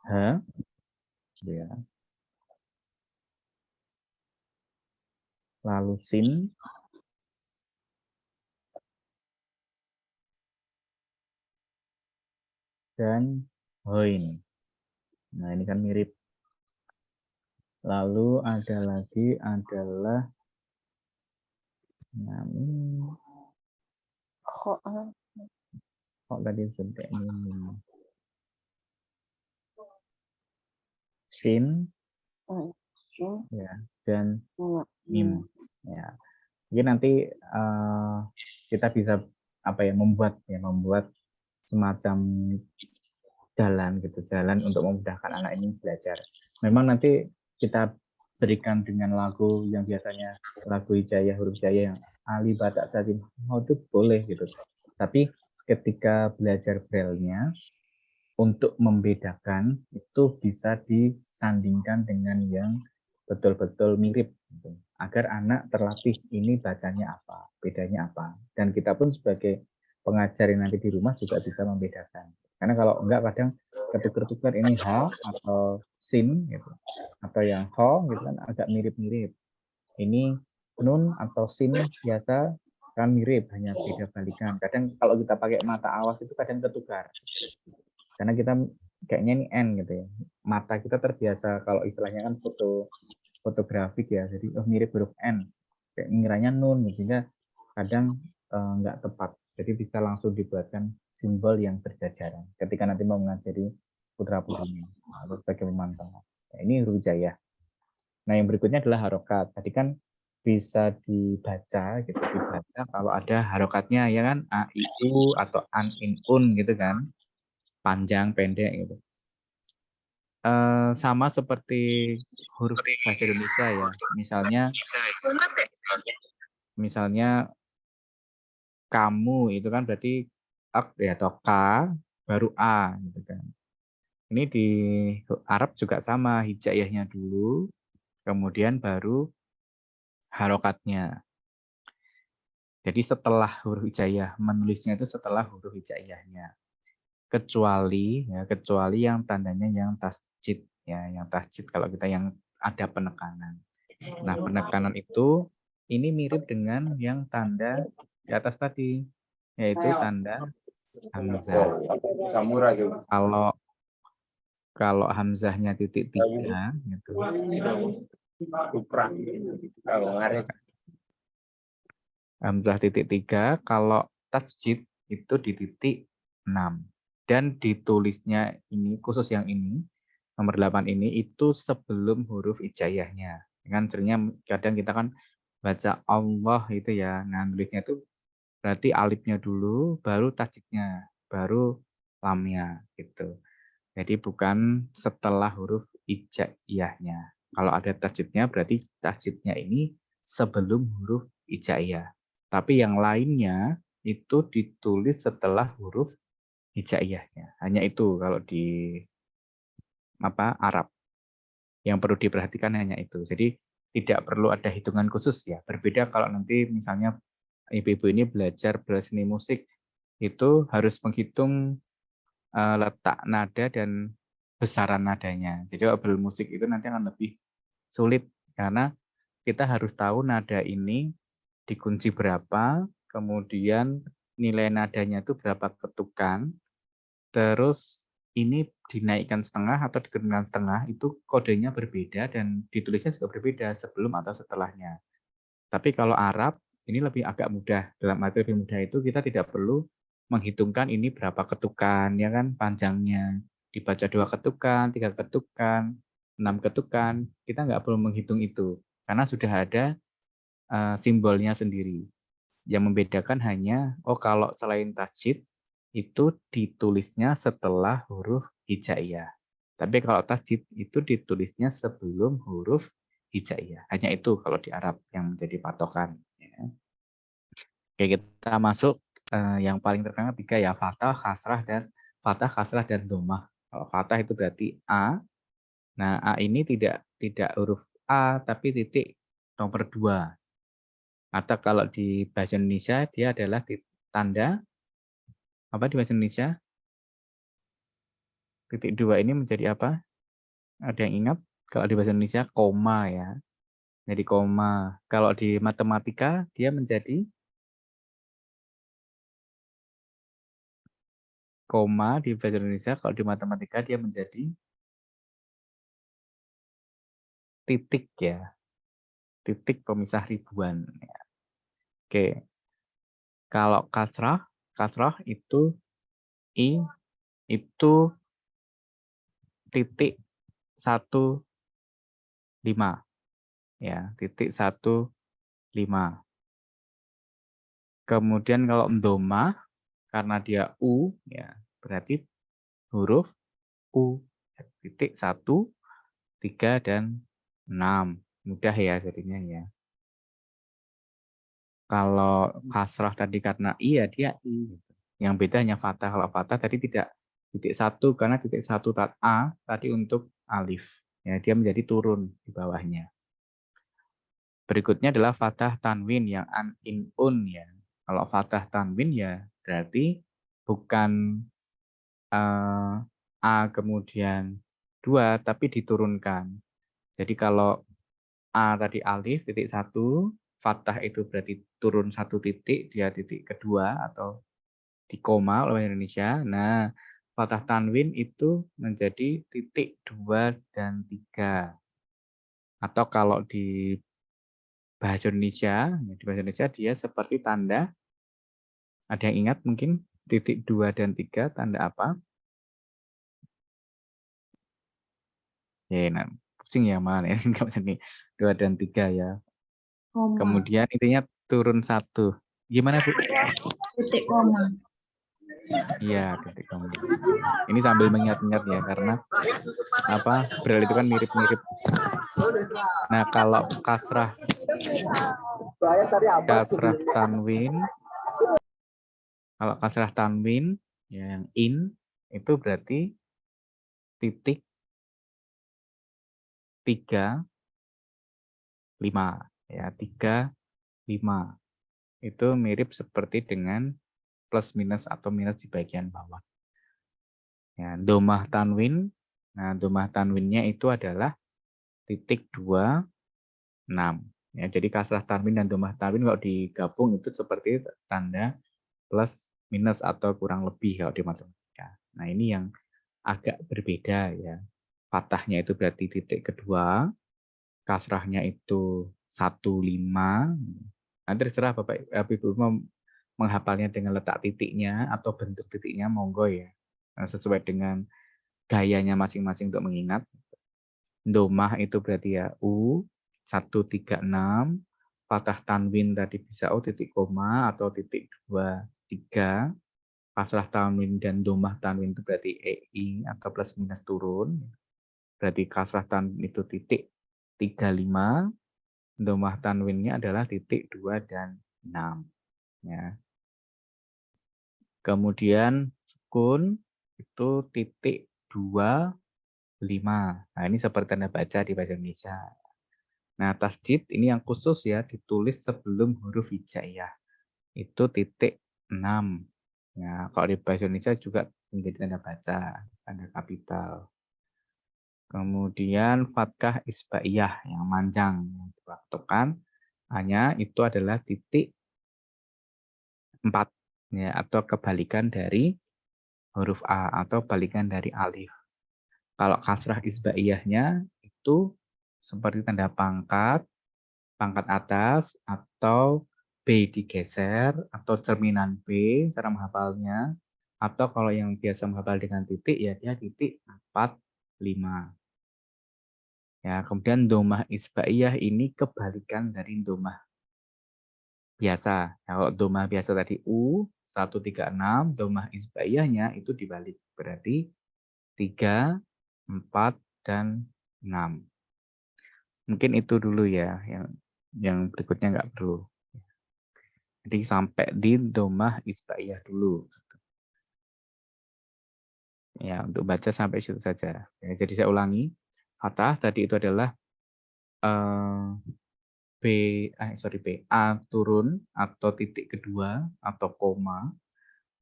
Speaker 2: H, ya. Lalu sin, dan hoin. Nah, ini kan mirip. Lalu ada lagi adalah
Speaker 3: Kho.
Speaker 2: kok tadi sudah ini sin,
Speaker 3: Shin.
Speaker 2: ya, dan
Speaker 3: Mim.
Speaker 2: mim. Ya, mungkin nanti kita bisa membuat semacam jalan untuk memudahkan anak ini belajar. Memang nanti kita berikan dengan lagu yang biasanya lagu hijayah, huruf hijayah yang Ali Batak Satim itu boleh gitu. Tapi ketika belajar braille-nya untuk membedakan itu bisa disandingkan dengan yang betul-betul mirip gitu. Agar anak terlatih ini bacanya apa, bedanya apa. Dan kita pun sebagai pengajar yang nanti di rumah juga bisa membedakan. Karena kalau enggak kadang ketukar-tukar ini H atau sin gitu. Atau yang ho gitu kan agak mirip-mirip. Ini nun atau sin biasa kan mirip, hanya beda balikan. Kadang kalau kita pakai mata awas itu kadang ketukar. Karena kita kayaknya ini N gitu ya. Mata kita terbiasa kalau istilahnya kan fotografik ya. Jadi mirip huruf N. Kayak ngiranya nun sehingga kadang nggak tepat. Jadi bisa langsung dibuatkan simbol yang berjajaran ketika nanti mau mengajari putra-putrinya atau sebagai pemantau. Nah, ini huruf hijayah. Nah, yang berikutnya adalah harokat. Tadi kan bisa dibaca gitu, kalau ada harokatnya ya kan, a, i, u atau an, in, un gitu kan. Panjang, pendek gitu. Sama seperti huruf bahasa Indonesia ya. Misalnya kamu itu kan berarti ak ya atau k baru a gitu kan. Ini di Arab juga sama, hijaiyahnya dulu, kemudian baru harokatnya. Jadi setelah huruf hijaiyah, menulisnya itu setelah huruf hijaiyahnya. Kecuali yang tandanya yang tasjid ya, yang tasjid kalau kita yang ada penekanan. Nah, penekanan itu ini mirip dengan yang tanda di atas tadi, yaitu tanda hamzah. Kalau hamzahnya titik 3 gitu. Hamzah titik 3, kalau tasjid itu di titik 6. Dan ditulisnya ini, khusus yang ini, nomor 8 ini, itu sebelum huruf hijaiyahnya. Kan seringnya kadang kita kan baca Allah itu ya, nah tulisnya itu berarti alifnya dulu, baru tasjidnya, baru lamnya gitu. Jadi bukan setelah huruf hijaiyahnya. Kalau ada tasjidnya, berarti tasjidnya ini sebelum huruf hijaiyah. Tapi yang lainnya itu ditulis setelah huruf hijaiyahnya. Hanya itu kalau di Arab. Yang perlu diperhatikan hanya itu. Jadi tidak perlu ada hitungan khusus ya. Berbeda kalau nanti misalnya ibu-ibu ini belajar seni musik, itu harus menghitung letak nada dan besaran nadanya. Jadi kalau musik itu nanti akan lebih sulit karena kita harus tahu nada ini dikunci berapa, kemudian nilai nadanya itu berapa ketukan, terus ini dinaikkan setengah atau diturunkan setengah, itu kodenya berbeda dan ditulisnya juga berbeda sebelum atau setelahnya. Tapi kalau Arab, ini lebih agak mudah. Dalam arti lebih mudah itu kita tidak perlu menghitungkan ini berapa ketukan, ya kan, panjangnya. Dibaca 2 ketukan, 3 ketukan, 6 ketukan, kita nggak perlu menghitung itu. Karena sudah ada simbolnya sendiri. Yang membedakan hanya, kalau selain tasjid, itu ditulisnya setelah huruf hijaiyah. Tapi kalau tasjid itu ditulisnya sebelum huruf hijaiyah. Hanya itu kalau di Arab yang menjadi patokan. Ya. Oke, kita masuk yang paling terkenal 3 ya, fathah, kasrah dan dhammah. Kalau fathah itu berarti A. Nah, A ini tidak huruf A tapi titik nomor 2. Atau kalau di bahasa Indonesia dia adalah tanda apa di bahasa Indonesia? Titik 2 ini menjadi apa? Ada yang ingat? Kalau di bahasa Indonesia koma ya. Jadi koma. Kalau di matematika dia menjadi koma di bahasa Indonesia, kalau di matematika dia menjadi titik ya. Titik pemisah ribuan. Oke. Kalau kasrah itu I itu titik 15 ya, titik 15. Kemudian kalau dhammah karena dia U ya, berarti huruf U titik 1, 3 dan 6. Mudah ya jadinya ya. Kalau kasrah tadi karena I ya dia I gitu. Yang beda hanya fathah. Kalau fathah tadi tidak titik 1 karena titik 1 A tadi untuk alif. Ya, dia menjadi turun di bawahnya. Berikutnya adalah fathah tanwin yang an in un ya. Kalau fathah tanwin ya berarti bukan A kemudian 2 tapi diturunkan. Jadi kalau A tadi alif titik 1, fathah itu berarti turun 1 titik, dia titik kedua atau di koma oleh Indonesia. Nah, fathah tanwin itu menjadi titik 2 dan 3. Atau kalau di bahasa Indonesia dia seperti tanda, ada yang ingat mungkin titik 2 dan 3 tanda apa? Ya, nah, pusing ya mana ya, nggak bisa nih 2 dan 3 ya.
Speaker 5: Koma.
Speaker 2: Kemudian intinya turun 1. Gimana Bu?
Speaker 5: Titik koma.
Speaker 2: Iya, titik koma. Ini sambil mengingat-ingat ya karena braille itu kan mirip-mirip. Nah, kalau kasrah tanwin ya, yang in itu berarti titik 3, 5 ya, 3, 5. itu mirip seperti dengan plus minus atau minus di bagian bawah. Ya, domah tanwin. Nah, domah tanwinnya itu adalah titik 26. Ya, jadi kasrah tanwin dan domah tanwin kalau digabung itu seperti tanda plus minus atau kurang lebih kalau di matematika. Nah, ini yang agak berbeda ya. Fathahnya itu berarti titik kedua, kasrahnya itu 15. Nanti terserah Bapak Ibu mau menghafalnya dengan letak titiknya atau bentuk titiknya, monggo ya. Nah, sesuai dengan gayanya masing-masing untuk mengingat. Domah itu berarti ya U 136, fathah tanwin tadi bisa O titik koma atau titik 23, kasrah tanwin dan domah tanwin itu berarti EI atau plus minus turun. Berarti kasrah tanwin itu titik 35, domah tanwinnya adalah titik 2 dan 6. Ya. Kemudian sukun itu titik 2, 5. Nah, ini seperti tanda baca di bahasa Indonesia. Nah, tasjid ini yang khusus ya, ditulis sebelum huruf hijaiyah. Itu titik 6. Ya, kalau di bahasa Indonesia juga menjadi tanda baca, tanda kapital. Kemudian fathah isbaiyah yang manjang yang diwaktukan hanya itu adalah titik 4 ya, atau kebalikan dari huruf A atau balikan dari alif. Kalau kasrah isbaiyahnya itu seperti tanda pangkat, pangkat atas, atau B digeser, atau cerminan B, cara menghafalnya. Atau kalau yang biasa menghafal dengan titik, ya dia titik 4, 5. Ya, kemudian domah isbaiyah ini kebalikan dari domah biasa. Kalau domah biasa tadi U, 136, domah isbaiyahnya itu dibalik. Berarti 3, 4, dan 6. Mungkin itu dulu ya, yang berikutnya nggak perlu. Jadi sampai di domah isbaiyah dulu. Ya, untuk baca sampai situ saja. Ya, jadi saya ulangi, fathah tadi itu adalah A turun atau titik kedua atau koma.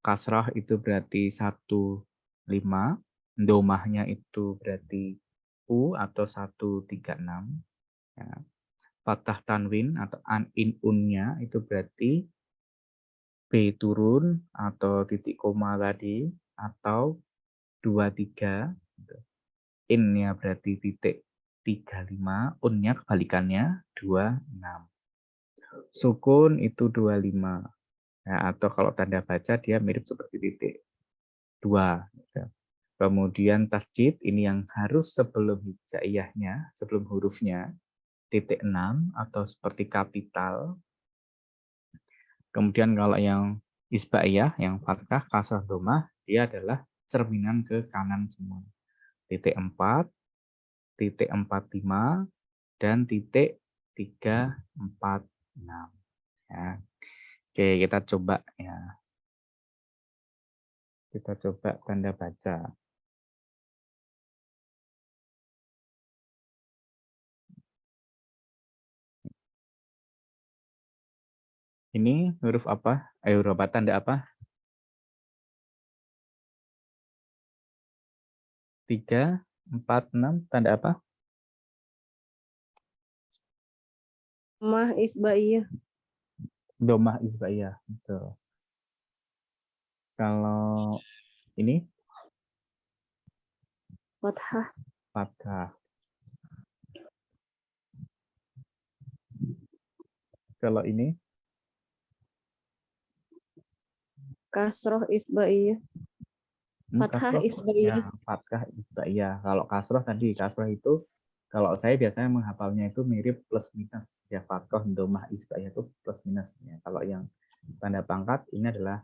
Speaker 2: Kasrah itu berarti 15, domahnya itu berarti U atau 136. Ya. Fathah tanwin atau unnya itu berarti B turun atau titik koma tadi atau 23. In-nya berarti titik 35, un-nya kebalikannya 26. Sukun itu 25. Ya, atau kalau tanda baca dia mirip seperti titik 2. Kemudian tasjid ini yang harus sebelum hijaiyahnya, sebelum hurufnya, titik 6 atau seperti kapital. Kemudian kalau yang isbaiyah, yang fathah, kasrah, domah, dia adalah cerminan ke kanan semua. Titik 4, titik 45, dan titik 346. Ya. Oke, kita coba ya. Kita coba tanda baca. Ini huruf apa? Huruf apa? Tanda apa? 3, 4, 6. Tanda apa?
Speaker 3: Domah isbaiyah.
Speaker 2: Domah isbaiyah. Betul. Kalau ini?
Speaker 3: Fathah.
Speaker 2: Fathah. Kalau ini?
Speaker 3: Kasroh isbaiyah. Fathah isbaiyah.
Speaker 2: Ya, fathah isbaiyah. Kalau kasroh tadi, kasroh itu kalau saya biasanya menghafalnya itu mirip plus minus. Ya, fathah domah isbaiyah itu plus minus. Ya, kalau yang tanda pangkat ini adalah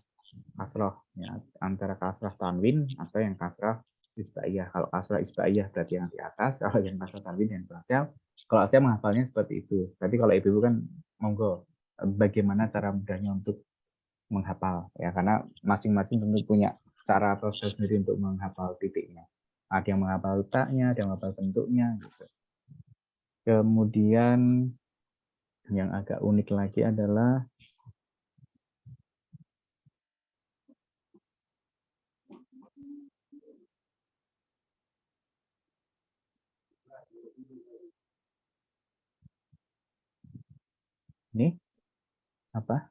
Speaker 2: kasroh. Ya, antara kasrah tanwin atau yang kasrah isbaiyah. Kalau kasrah isbaiyah berarti yang di atas. Kalau yang kasrah tanwin yang di bawah. Kalau saya menghafalnya seperti itu. Tapi kalau ibu kan monggo bagaimana cara mudahnya untuk menghafal ya, karena masing-masing tentu punya cara atau style sendiri untuk menghafal titiknya. Ada yang menghafal letaknya, ada yang menghafal bentuknya gitu. Kemudian yang agak unik lagi adalah Ini apa?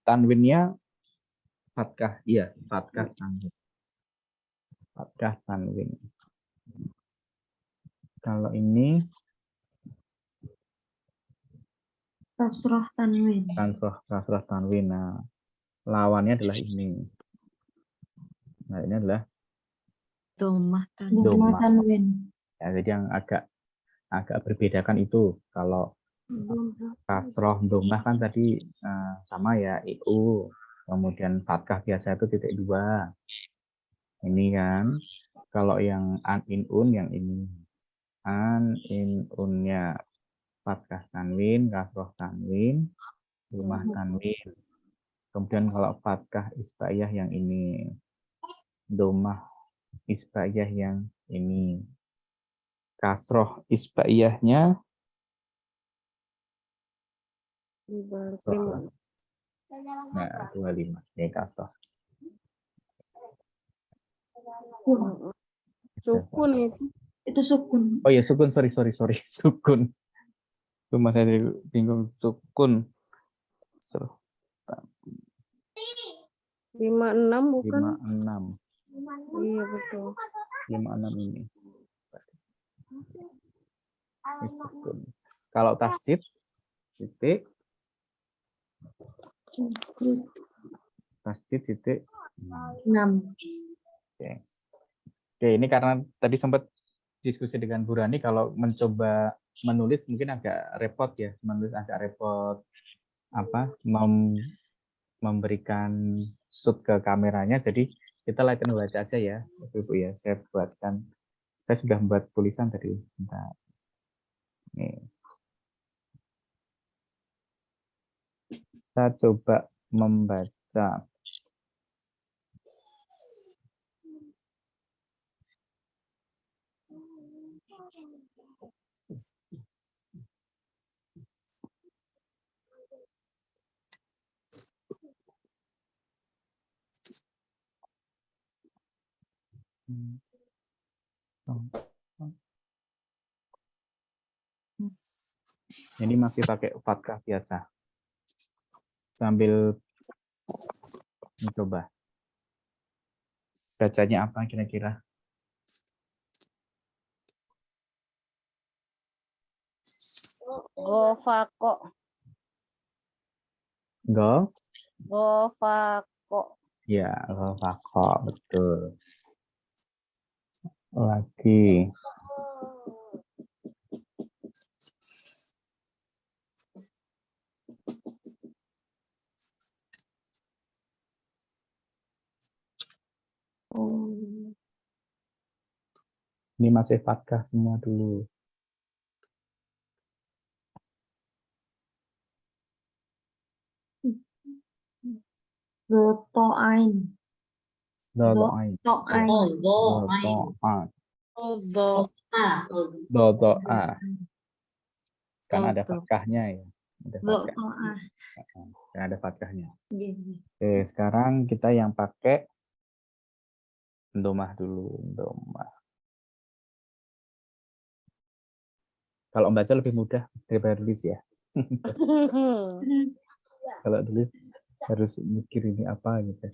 Speaker 2: Tanwinnya fathah, iya, fathah tanwin. Fathah tanwin. Kalau ini
Speaker 5: Kasroh tanwin.
Speaker 2: kasroh tanwin. Nah, lawannya adalah ini. Nah, ini adalah
Speaker 4: Domah
Speaker 5: Domah
Speaker 2: Domah.
Speaker 5: tanwin.
Speaker 2: Ya, jadi yang agak berbedakan itu. Kalau kasroh domah kan tadi sama ya, IU. Kemudian fathah biasa itu titik 2. Ini kan. Kalau yang an in un yang ini. An in unnya fathah tanwin, kasroh tanwin, domah tanwin. Kemudian kalau fathah isbaiyah yang ini. Domah isbaiyah yang ini. Kasroh isbaiyahnya
Speaker 3: Dibalik
Speaker 2: kasroh.
Speaker 3: 5.
Speaker 2: Nah, 25. Ini kasroh.
Speaker 3: Sukun itu.
Speaker 5: Itu sukun.
Speaker 2: Oh ya, sukun, sorry. Sukun. Cuma saya bingung, sukun.
Speaker 3: 56 bukan?
Speaker 2: 56.
Speaker 3: Iya betul.
Speaker 2: 56 ini. Ini sukun. Kalau tasjid, titik. Tasjid, titik.
Speaker 5: 6.
Speaker 2: Oke, ini karena tadi sempat diskusi dengan Bu Rani, kalau mencoba menulis mungkin agak repot ya, menulis agak repot memberikan shoot ke kameranya, jadi kita latihan baca aja ya, Ibu ya. Saya sudah membuat tulisan tadi. Bentar. Nih. Kita coba membaca. Ini masih pakai fathah biasa. Sambil mencoba. Bacanya apa kira-kira?
Speaker 3: Gofako. Gofako.
Speaker 2: Ya, Gofako, betul. Lagi. Ini masih fathah semua dulu.
Speaker 5: Dotoain.
Speaker 2: Doto'ain.
Speaker 5: Dotoain.
Speaker 2: Doto'a. Kan ada fathahnya ya. Ada fathah.
Speaker 5: Dotoah.
Speaker 2: Kan ada fathahnya. Oke, sekarang kita yang pakai domah dulu. Domah. Kalau membaca lebih mudah daripada tulis ya. Kalau tulis harus mikir ini apa gitu.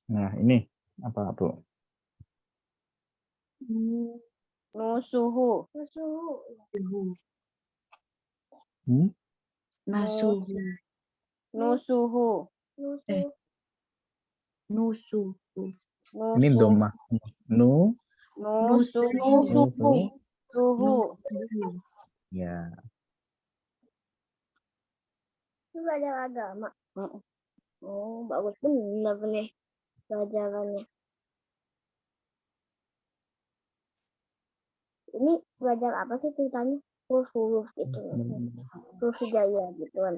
Speaker 2: Nah, ini apa, Bu?
Speaker 3: Nusuhu.
Speaker 4: Nasuhu.
Speaker 3: Nusuhu.
Speaker 4: Nusuhu.
Speaker 2: Ini domah.
Speaker 3: Nusuhu. Suhu.
Speaker 2: Ya.
Speaker 6: Itu belajar agama. Oh, bagus benar nih pelajarannya. Ini belajar apa sih ceritanya? Huruf gitu. Huruf hijaya gitu kan.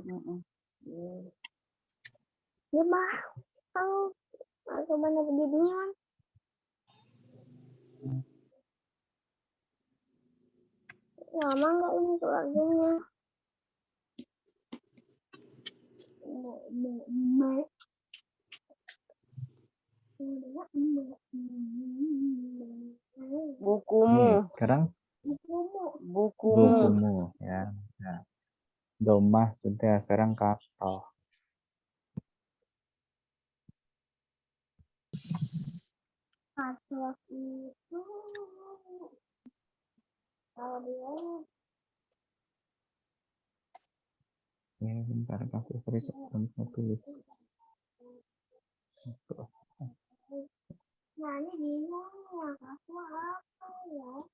Speaker 6: Ini mah tahu mana begini kan? Lama nggak ini keluarganya?
Speaker 3: Bukumu.
Speaker 2: Sekarang
Speaker 3: Bukumu.
Speaker 2: bukumu ya. Nah, domah sudah, sekarang kasroh.
Speaker 6: Kasroh itu kalau dia
Speaker 2: Ya, bentar, kasih itu belum saya tulis.
Speaker 6: nah ini bingung ya kasroh apa ya?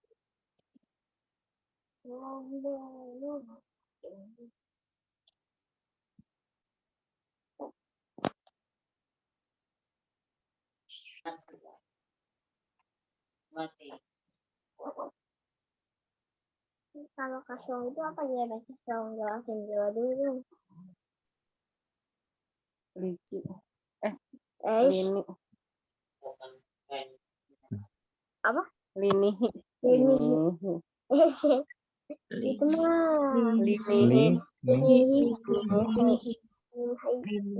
Speaker 6: Kalau kasroh itu apa ya? Kasroh jelasin dulu.
Speaker 3: Liki.
Speaker 6: Lini. Apa?
Speaker 3: Lini.
Speaker 6: Itu mah.
Speaker 3: Lini.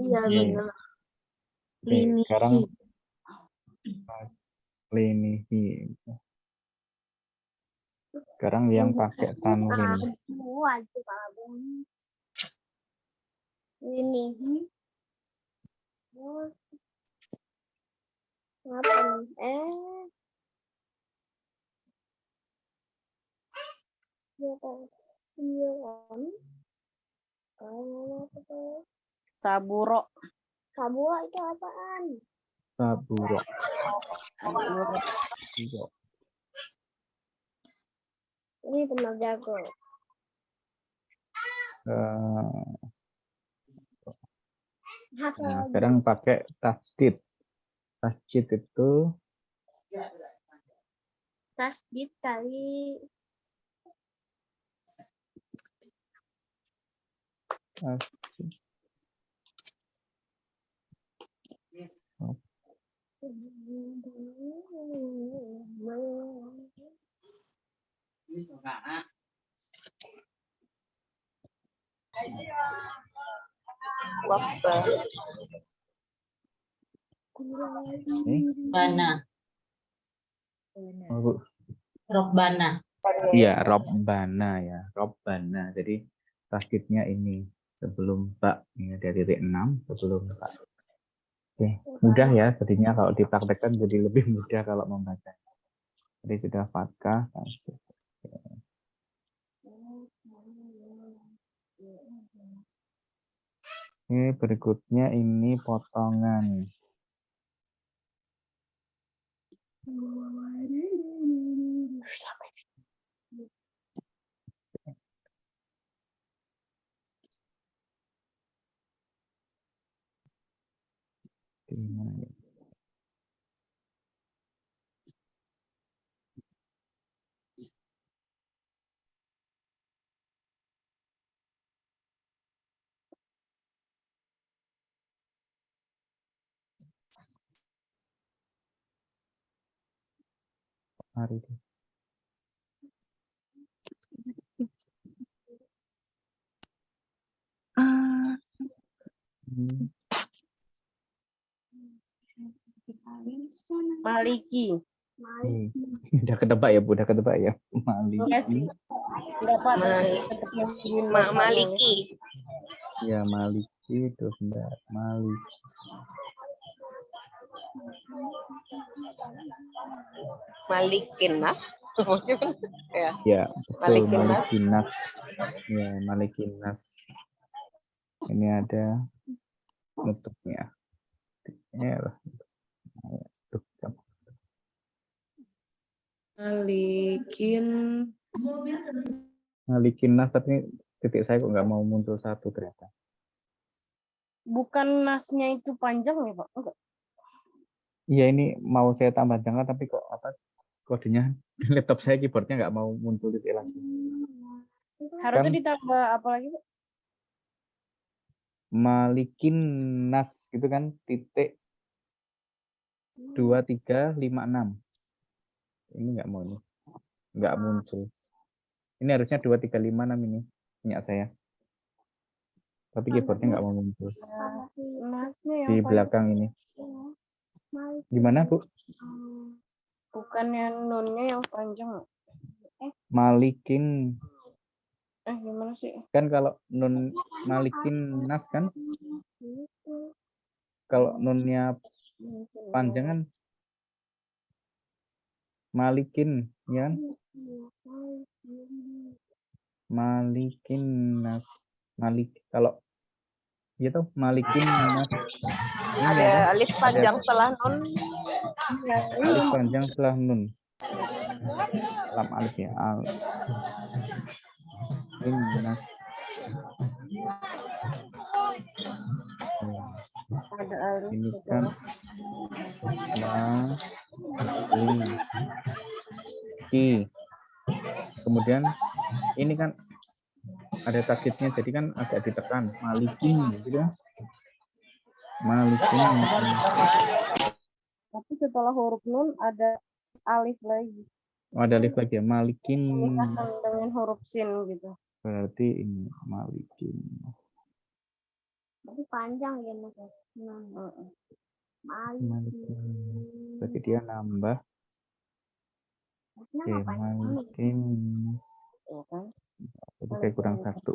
Speaker 6: Iya benar.
Speaker 2: Sekarang linihi. Sekarang yang pakai tanwin.
Speaker 6: Ini. Apa nih?
Speaker 3: Saburo.
Speaker 6: Saburo itu apaan?
Speaker 2: Saburo.
Speaker 6: Ini benar jago.
Speaker 2: Nah, sekarang pakai tasdid. Tasdid itu
Speaker 6: Tasdid kali.
Speaker 7: Bana. Robbana.
Speaker 2: Iya, Robbana ya, Robbana. Jadi tasdidnya ini sebelum bak, ya, dari titik 6 sebelum bak. Oke, mudah ya, jadinya kalau dipraktekkan jadi lebih mudah kalau membaca. Jadi sudah fathah. Oke, berikutnya ini potongan. Hari ini.
Speaker 3: Maliki.
Speaker 2: Udah ketebak ya, Bu? Udah ketebak ya. Maliki.
Speaker 3: Dapat.
Speaker 7: Maliki.
Speaker 2: Ya, Maliki itu sebentar. Maliki.
Speaker 7: Malikinas. Ya.
Speaker 2: Ya, betul.
Speaker 7: Malikinas.
Speaker 2: Malikinas. Ya, Malikinas. Ini ada nutupnya. Ya lah. Malikinas, tapi titik saya kok nggak mau muncul satu ternyata.
Speaker 3: Bukan nasnya itu panjang ya, Pak? Enggak.
Speaker 2: Iya, ini mau saya tambah jangka tapi kok apa kodenya laptop saya keyboardnya nggak mau muncul titik lagi.
Speaker 3: Harusnya
Speaker 2: Kan-
Speaker 3: ditambah apa lagi, Bu?
Speaker 2: Malikin nas gitu kan, titik 2356. Ini nggak mau nih, nggak muncul. Ini harusnya 2356 ini punya saya. Tapi keyboardnya nggak mau muncul
Speaker 3: Nasnya yang
Speaker 2: di
Speaker 3: panjang.
Speaker 2: belakang ini. Gimana Bu?
Speaker 3: Bukannya nunnya yang panjang.
Speaker 2: Malikin
Speaker 3: Gimana sih?
Speaker 2: kan kalau nun malikin nas kan, kalau nunnya panjang kan malikin ya kan? Malikin nas malik kalau ya tuh malikin nas ini
Speaker 7: Ada
Speaker 2: apa?
Speaker 7: alif panjang setelah nun.
Speaker 2: Alif panjang setelah nun. Lam alif ya. Nas.
Speaker 3: Ada alif.
Speaker 2: Ini kan ki. Kemudian ini kan ada tajdidnya, jadi kan agak ditekan malikin gitu ya. Malikin.
Speaker 3: Tapi setelah huruf nun ada alif lagi.
Speaker 2: Oh, ada alif lagi ya, malikin.
Speaker 3: Misalkan dengan huruf sin gitu.
Speaker 2: Berarti ini malikin.
Speaker 6: Tapi panjang ya Mas.
Speaker 2: Malikin. Berarti dia nambah. Oke, malikin.
Speaker 3: Ya kan?
Speaker 2: Jadi saya kurang satu.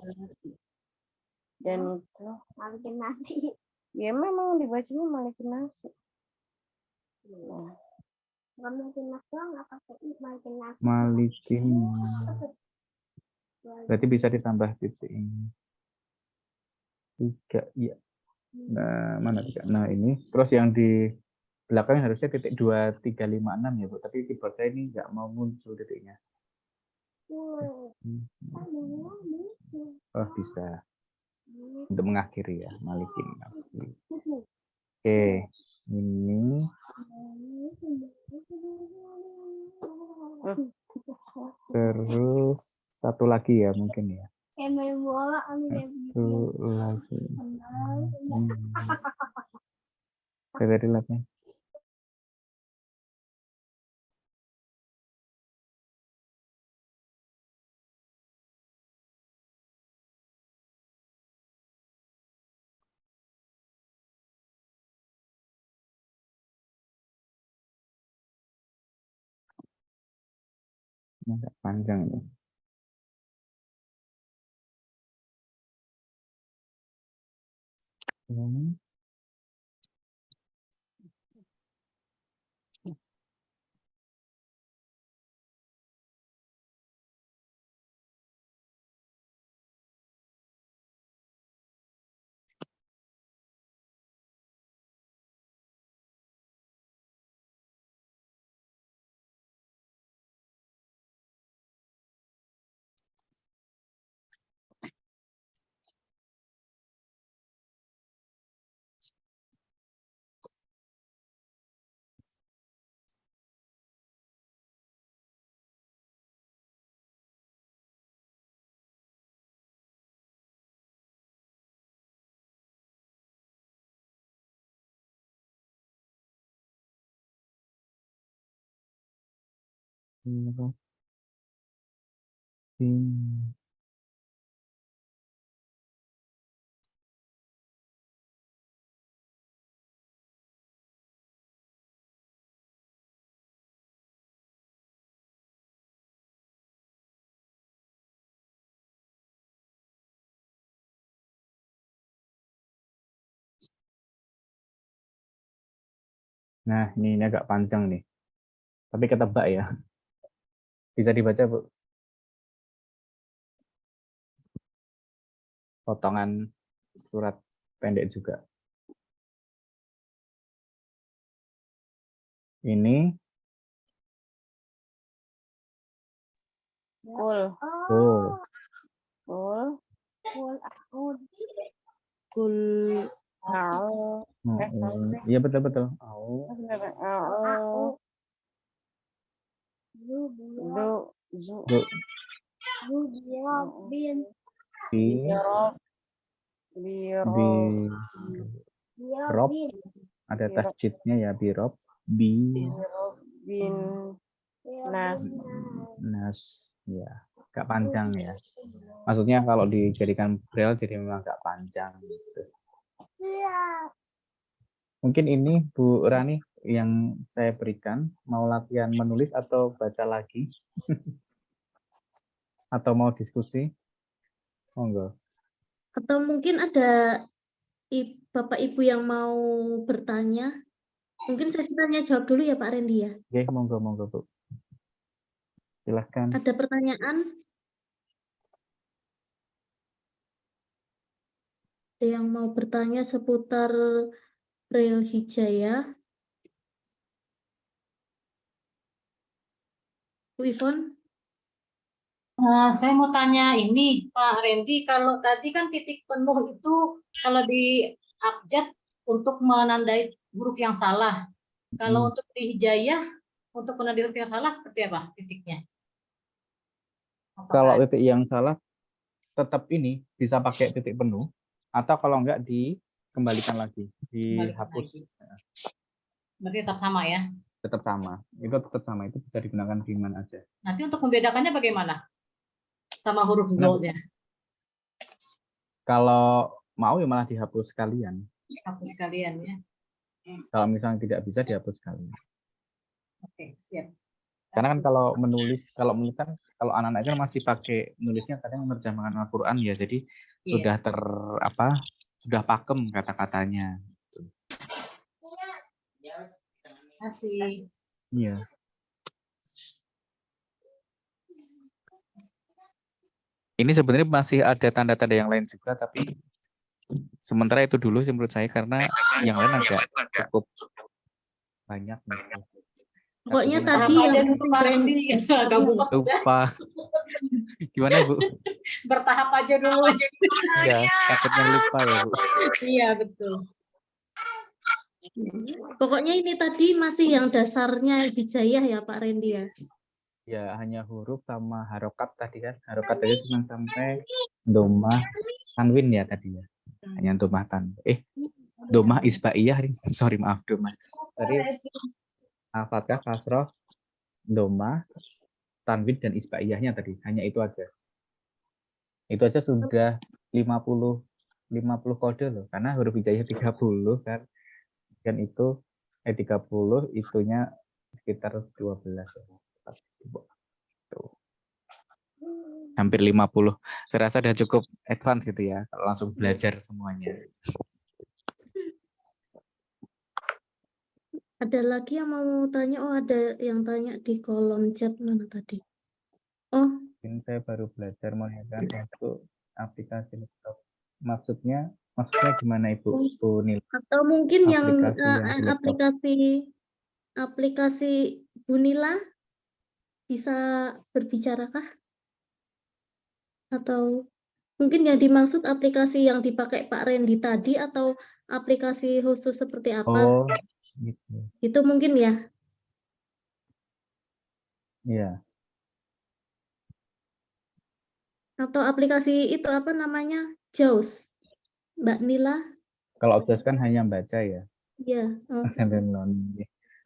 Speaker 3: Dan itu
Speaker 6: Malikin nasi.
Speaker 3: ya memang dibacanya malikin nasi. Nah,
Speaker 6: Nggak mungkin nasi doang, nggak pakai i, malikin nasi.
Speaker 2: Malikin. Berarti bisa ditambah titik ini. 3 ya. Nah, mana 3? Nah, ini. Terus yang di belakang harusnya titik 2356 ya, Bu. Tapi keyboard saya ini nggak mau muncul titiknya. Oh, bisa. Untuk mengakhiri ya, malikin nafsi. Oke, ini terus satu lagi ya mungkin ya.
Speaker 6: Kayak main bola,
Speaker 2: Satu lagi. Saya tadi latihan. Ini agak panjang nih. Nah, ini agak panjang nih. Tapi ketebak ya. Bisa dibaca, Bu. Potongan surat pendek juga. Ini
Speaker 3: kul.
Speaker 2: oh,
Speaker 3: Kul.
Speaker 4: Kul
Speaker 3: Au.
Speaker 2: iya betul. Oh.
Speaker 3: Au. Du, zu,
Speaker 2: Bu,
Speaker 6: Bin.
Speaker 2: bi,
Speaker 3: birob,
Speaker 2: bi, rob,
Speaker 6: Bin.
Speaker 2: ada tasjidnya ya, birob, bi,
Speaker 3: birob, bin, nas.
Speaker 2: nas, ya, agak panjang ya. Maksudnya kalau dijadikan braille jadi memang agak panjang gitu. Mungkin ini Bu Rani yang saya berikan, mau latihan menulis atau baca lagi? Atau mau diskusi? Monggo.
Speaker 1: Atau mungkin ada Bapak Ibu yang mau bertanya. Mungkin sesi tanya jawab dulu ya Pak Randy ya.
Speaker 2: Oke, monggo Bu. Silahkan.
Speaker 1: Ada pertanyaan? Ada yang mau bertanya seputar Braille Hijayah? Bu Ivon?
Speaker 7: Saya mau tanya ini, Pak Randy, kalau tadi kan titik penuh itu kalau di abjad untuk menandai huruf yang salah. Kalau untuk di hijayah, untuk menandai huruf yang salah seperti apa titiknya?
Speaker 2: Kalau titik yang salah, tetap ini bisa pakai titik penuh, atau kalau enggak dikembalikan lagi, dihapus.
Speaker 7: Berarti tetap sama ya?
Speaker 2: Tetap sama. Itu tetap sama. Itu bisa digunakan di mana aja.
Speaker 7: Nanti untuk membedakannya bagaimana? Sama huruf zolnya?
Speaker 2: Kalau mau ya malah dihapus sekalian.
Speaker 7: Hapus kalian ya.
Speaker 2: Kalau misalnya tidak bisa dihapus sekalian.
Speaker 7: Oke, siap.
Speaker 2: Karena kan kalau menulis kan kalau anak-anak kan masih pakai nulisnya kadang menerjemahkan Al-Qur'an ya. Jadi sudah sudah pakem kata-katanya.
Speaker 7: Terima kasih.
Speaker 2: Iya. Ini sebenarnya masih ada tanda-tanda yang lain juga, tapi sementara itu dulu sih menurut saya karena yang lain agak cukup banyak.
Speaker 1: Pokoknya
Speaker 2: Tapi
Speaker 1: tadi
Speaker 7: Bertahap aja
Speaker 1: yang
Speaker 7: dulu Pak Randy, gabung
Speaker 2: lupa. Gimana Bu?
Speaker 7: bertahap aja dulu.
Speaker 2: Ya, takutnya lupa ya Bu.
Speaker 7: Iya, betul.
Speaker 1: Pokoknya ini tadi masih yang dasarnya hijayah ya Pak Randy ya.
Speaker 2: Ya, hanya huruf sama harokat tadi kan. Harokat tadi cuma sampai domah tanwin ya tadi ya. Hanya domah tanwin. Domah isbaiyah. Sorry, maaf domah. Tadi fathah, kasroh, domah, tanwin dan isbaiyahnya tadi. Hanya itu aja. Itu aja sudah 50 kode loh. Karena huruf hijaiyah 30 kan. Dan itu 30 itunya sekitar 12. Tuh. Hampir 50. Saya rasa udah cukup advance gitu ya, kalau langsung belajar semuanya.
Speaker 1: Ada lagi yang mau tanya? Oh, ada yang tanya di kolom chat mana tadi? Oh,
Speaker 2: Ini saya baru belajar menggunakan untuk aplikasi laptop. Maksudnya gimana Ibu? Bu Nil?
Speaker 1: atau mungkin yang
Speaker 2: Aplikasi yang di laptop.
Speaker 1: aplikasi Bunila bisa berbicarakah? Atau mungkin yang dimaksud aplikasi yang dipakai Pak Randy tadi atau aplikasi khusus seperti apa?
Speaker 2: Oh, gitu.
Speaker 1: Itu mungkin ya.
Speaker 2: Iya.
Speaker 1: Atau aplikasi itu apa namanya? JAWS. Mbak Nila?
Speaker 2: Kalau Jaws kan hanya baca ya.
Speaker 1: Iya. Oh.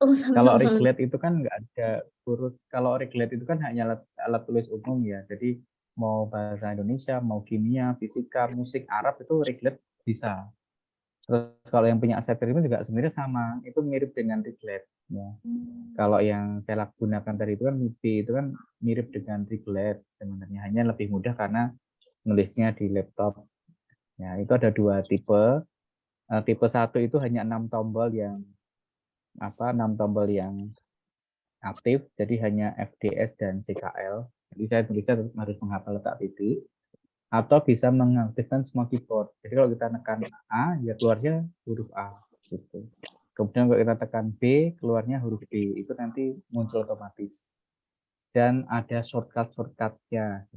Speaker 2: Oh, kalau
Speaker 1: sama-sama.
Speaker 2: Reglet itu kan nggak ada huruf. Kalau Reglet itu kan hanya alat tulis umum ya. Jadi mau bahasa Indonesia, mau kimia, fisika, musik, Arab itu Reglet bisa. Terus kalau yang punya aset itu juga sebenarnya sama. Itu mirip dengan Reglet. Ya. Kalau yang saya gunakan tadi itu kan MIPI itu kan mirip dengan Reglet sebenarnya. Hanya lebih mudah karena nulisnya di laptop. Ya, itu ada dua tipe. Tipe 1 itu hanya 6 tombol yang 6 tombol yang aktif, jadi hanya FDS dan CKL. Jadi saya tulisnya harus menghafal letak titik, atau bisa mengaktifkan semua keyboard. Jadi kalau kita tekan A, ya keluarnya huruf A. Gitu. Kemudian kalau kita tekan B, keluarnya huruf B. Itu nanti muncul otomatis. Dan ada shortcut-shortcutnya.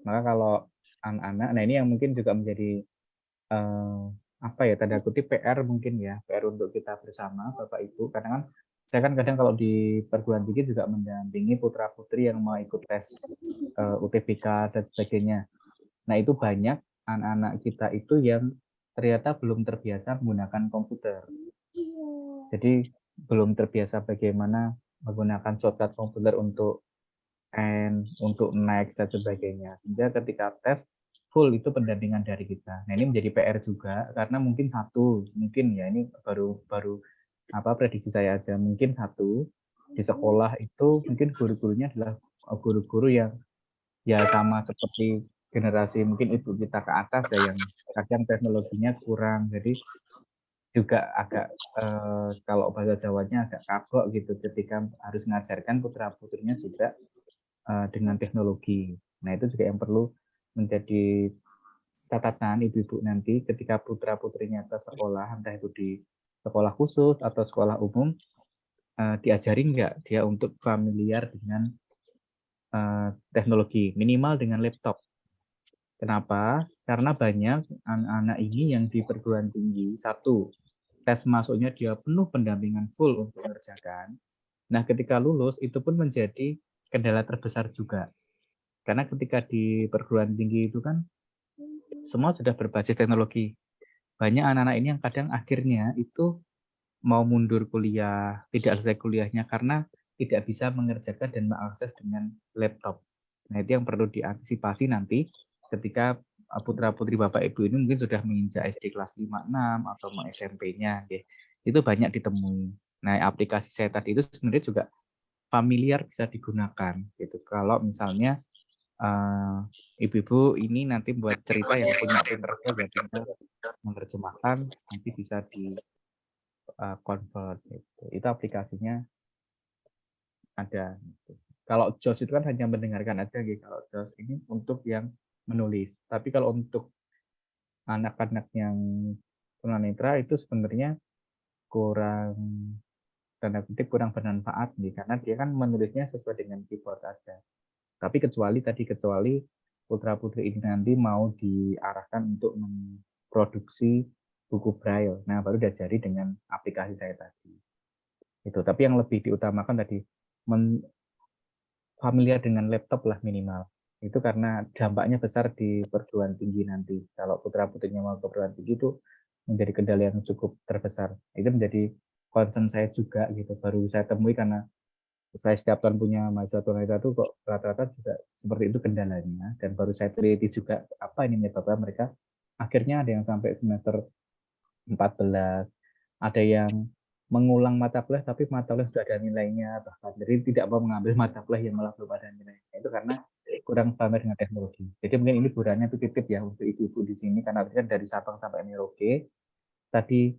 Speaker 2: Maka kalau anak-anak, nah ini yang mungkin juga menjadi tanda kutip PR mungkin ya, PR untuk kita bersama Bapak Ibu, karena kan saya kan kadang kalau di perguruan tinggi juga mendampingi putra-putri yang mau ikut tes UTBK dan sebagainya. Nah, itu banyak anak-anak kita itu yang ternyata belum terbiasa menggunakan komputer. Jadi belum terbiasa bagaimana menggunakan shortcut komputer untuk untuk next dan sebagainya. Sehingga ketika tes full itu pendampingan dari kita. Nah, ini menjadi PR juga karena mungkin ya ini baru prediksi saya aja, mungkin satu di sekolah itu mungkin guru-gurunya adalah guru-guru yang ya sama seperti generasi mungkin ibu kita ke atas ya, yang kadang teknologinya kurang, jadi juga agak kalau bahasa Jawanya agak kagok gitu ketika harus mengajarkan putra-putrinya juga dengan teknologi. Nah, itu juga yang perlu menjadi catatan ibu-ibu nanti ketika putra-putrinya ke sekolah, entah itu di sekolah khusus atau sekolah umum, diajari nggak dia untuk familiar dengan teknologi, minimal dengan laptop. Kenapa? Karena banyak anak-anak ini yang di perguruan tinggi, satu, tes masuknya dia penuh pendampingan full untuk mengerjakan. Nah, ketika lulus, itu pun menjadi kendala terbesar juga. Karena ketika di perguruan tinggi itu kan, semua sudah berbasis teknologi. Banyak anak-anak ini yang kadang akhirnya itu mau mundur kuliah, tidak selesai kuliahnya karena tidak bisa mengerjakan dan mengakses dengan laptop. Nah, itu yang perlu diantisipasi nanti ketika putra-putri Bapak Ibu ini mungkin sudah menginjak SD kelas 5, 6 atau mau SMP-nya. Itu banyak ditemui. Nah, aplikasi saya tadi itu sebenarnya juga familiar bisa digunakan gitu. Kalau misalnya ibu-ibu ini nanti buat cerita yang punya pinternya ya pintar menerjemahkan, nanti bisa di convert gitu. Itu aplikasinya ada. Kalau JOS itu kan hanya mendengarkan aja gitu. Kalau JOS ini untuk yang menulis. Tapi kalau untuk anak-anak yang tunanetra itu sebenarnya kurang, tanda kutip, kurang bermanfaat nih, karena dia kan menulisnya sesuai dengan keyboard aja. Tapi kecuali putra-putri ini nanti mau diarahkan untuk memproduksi buku braille. Nah, baru diajari dengan aplikasi saya tadi. Itu. Tapi yang lebih diutamakan tadi familiar dengan laptop lah minimal. Itu karena dampaknya besar di perguruan tinggi nanti. Kalau putra-putrinya mau ke perguruan tinggi itu menjadi kendala yang cukup terbesar. Itu menjadi concern saya juga gitu. Baru saya temui karena saya setiap tahun punya mahasiswa tunanetra itu kok rata-rata juga seperti itu kendalanya, dan baru saya teliti juga apa ini menyebabkan mereka akhirnya ada yang sampai semester 14, ada yang mengulang mata kuliah tapi mata kuliah sudah ada nilainya, bahkan jadi tidak mau mengambil mata kuliah yang malah belum ada nilainya. Itu karena kurang familiar dengan teknologi. Jadi mungkin ini burannya itu titip ya untuk ibu-ibu di sini, karena kan dari Sabang sampai Merauke tadi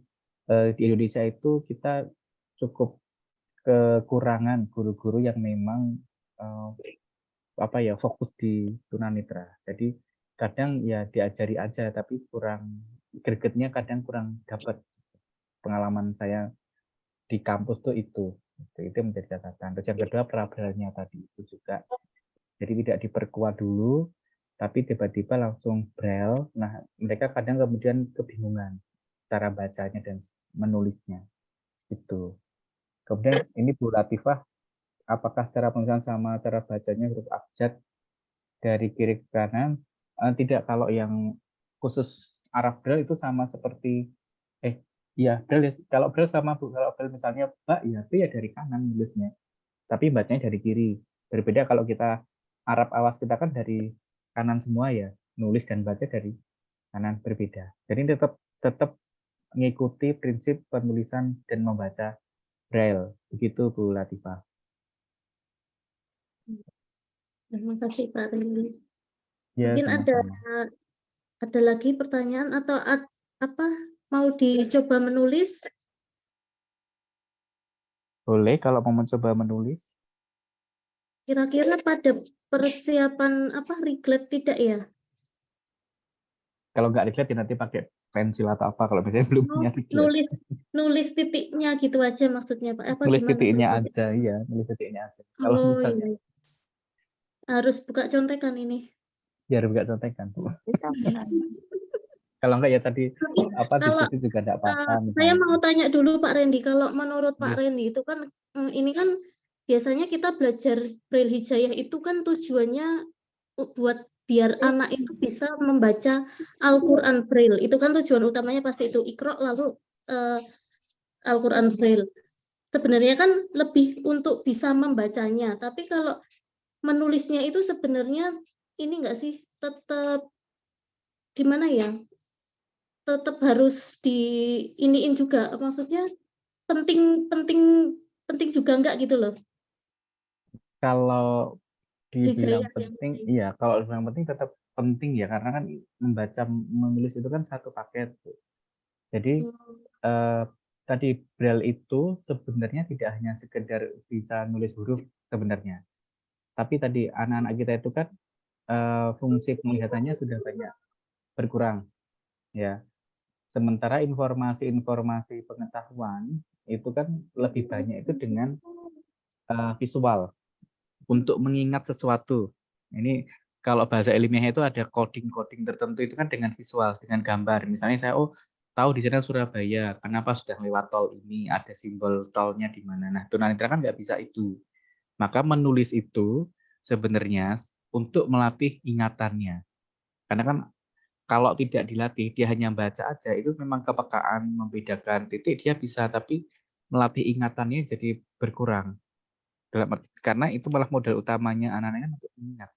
Speaker 2: di Indonesia itu kita cukup kekurangan guru-guru yang memang fokus di tunanetra. Jadi kadang ya diajari aja tapi kurang gregetnya, kadang kurang dapat. Pengalaman saya di kampus tuh itu menjadi catatan. Terus yang kedua pra-braille-nya tadi itu juga. Jadi tidak diperkuat dulu tapi tiba-tiba langsung braille. Nah, mereka kadang kemudian kebingungan cara bacanya dan menulisnya. Itu. Kemudian ini Bu Latifah, apakah cara penulisan sama cara bacanya huruf abjad dari kiri ke kanan? Tidak, kalau yang khusus Arab Braille itu sama seperti Braille. Kalau Braille sama Bu, kalau Braille misalnya B ya dari kanan nulisnya, tapi bacanya dari kiri. Berbeda kalau kita Arab awas kita kan dari kanan semua ya, nulis dan baca dari kanan, berbeda. Jadi tetap mengikuti prinsip penulisan dan membaca Braille. Begitu Bu Latifah.
Speaker 1: Terima kasih Pak Rili.
Speaker 2: Ya,
Speaker 1: Mungkin ada lagi pertanyaan atau apa mau dicoba menulis?
Speaker 2: Boleh kalau mau mencoba menulis.
Speaker 1: Kira-kira pada persiapan reglet tidak ya?
Speaker 2: Kalau nggak reglet nanti pakai pensil atau apa kalau misalnya belum punya reglet.
Speaker 1: Nulis titiknya gitu aja maksudnya Pak.
Speaker 2: Nulis titiknya aja, iya, nulis titiknya aja. Kalau misalnya
Speaker 1: iya. Harus buka contekan ini.
Speaker 2: Ya harus buka contekan. Kalau enggak ya tadi
Speaker 1: Tapi
Speaker 2: apa di
Speaker 1: kalau
Speaker 2: situ juga enggak apa-apa
Speaker 1: saya
Speaker 2: misalnya.
Speaker 1: mau tanya dulu Pak Randy, kalau menurut Pak
Speaker 2: Iya.
Speaker 1: Randy itu kan ini kan biasanya kita belajar Braille Hijayah itu kan tujuannya buat biar anak itu bisa membaca Al-Quran Braille. Itu kan tujuan utamanya pasti itu Iqra lalu Al-Quran Braille. Sebenarnya kan lebih untuk bisa membacanya, tapi kalau menulisnya itu sebenarnya ini enggak sih tetap gimana ya? Tetap harus diiniin juga, maksudnya penting penting penting juga enggak gitu loh.
Speaker 2: Kalau dibilang
Speaker 1: Hijayah
Speaker 2: penting, iya, kalau dibilang penting tetap penting ya, karena kan membaca menulis itu kan satu paket. Jadi tadi Braille itu sebenarnya tidak hanya sekedar bisa nulis huruf sebenarnya, tapi tadi anak-anak kita itu kan fungsi penglihatannya sudah banyak berkurang, ya. Sementara informasi-informasi pengetahuan itu kan lebih banyak itu dengan visual untuk mengingat sesuatu. Ini kalau bahasa ilmiahnya itu ada coding-coding tertentu itu kan dengan visual, dengan gambar. Misalnya saya tahu di sana Surabaya, kenapa sudah lewat tol ini, ada simbol tolnya di mana. Nah, tunanetra kan nggak bisa itu. Maka menulis itu sebenarnya untuk melatih ingatannya. Karena kan kalau tidak dilatih, dia hanya baca aja, itu memang kepekaan membedakan titik dia bisa, tapi melatih ingatannya jadi berkurang. Karena itu malah modal utamanya anak-anak kan untuk mengingat.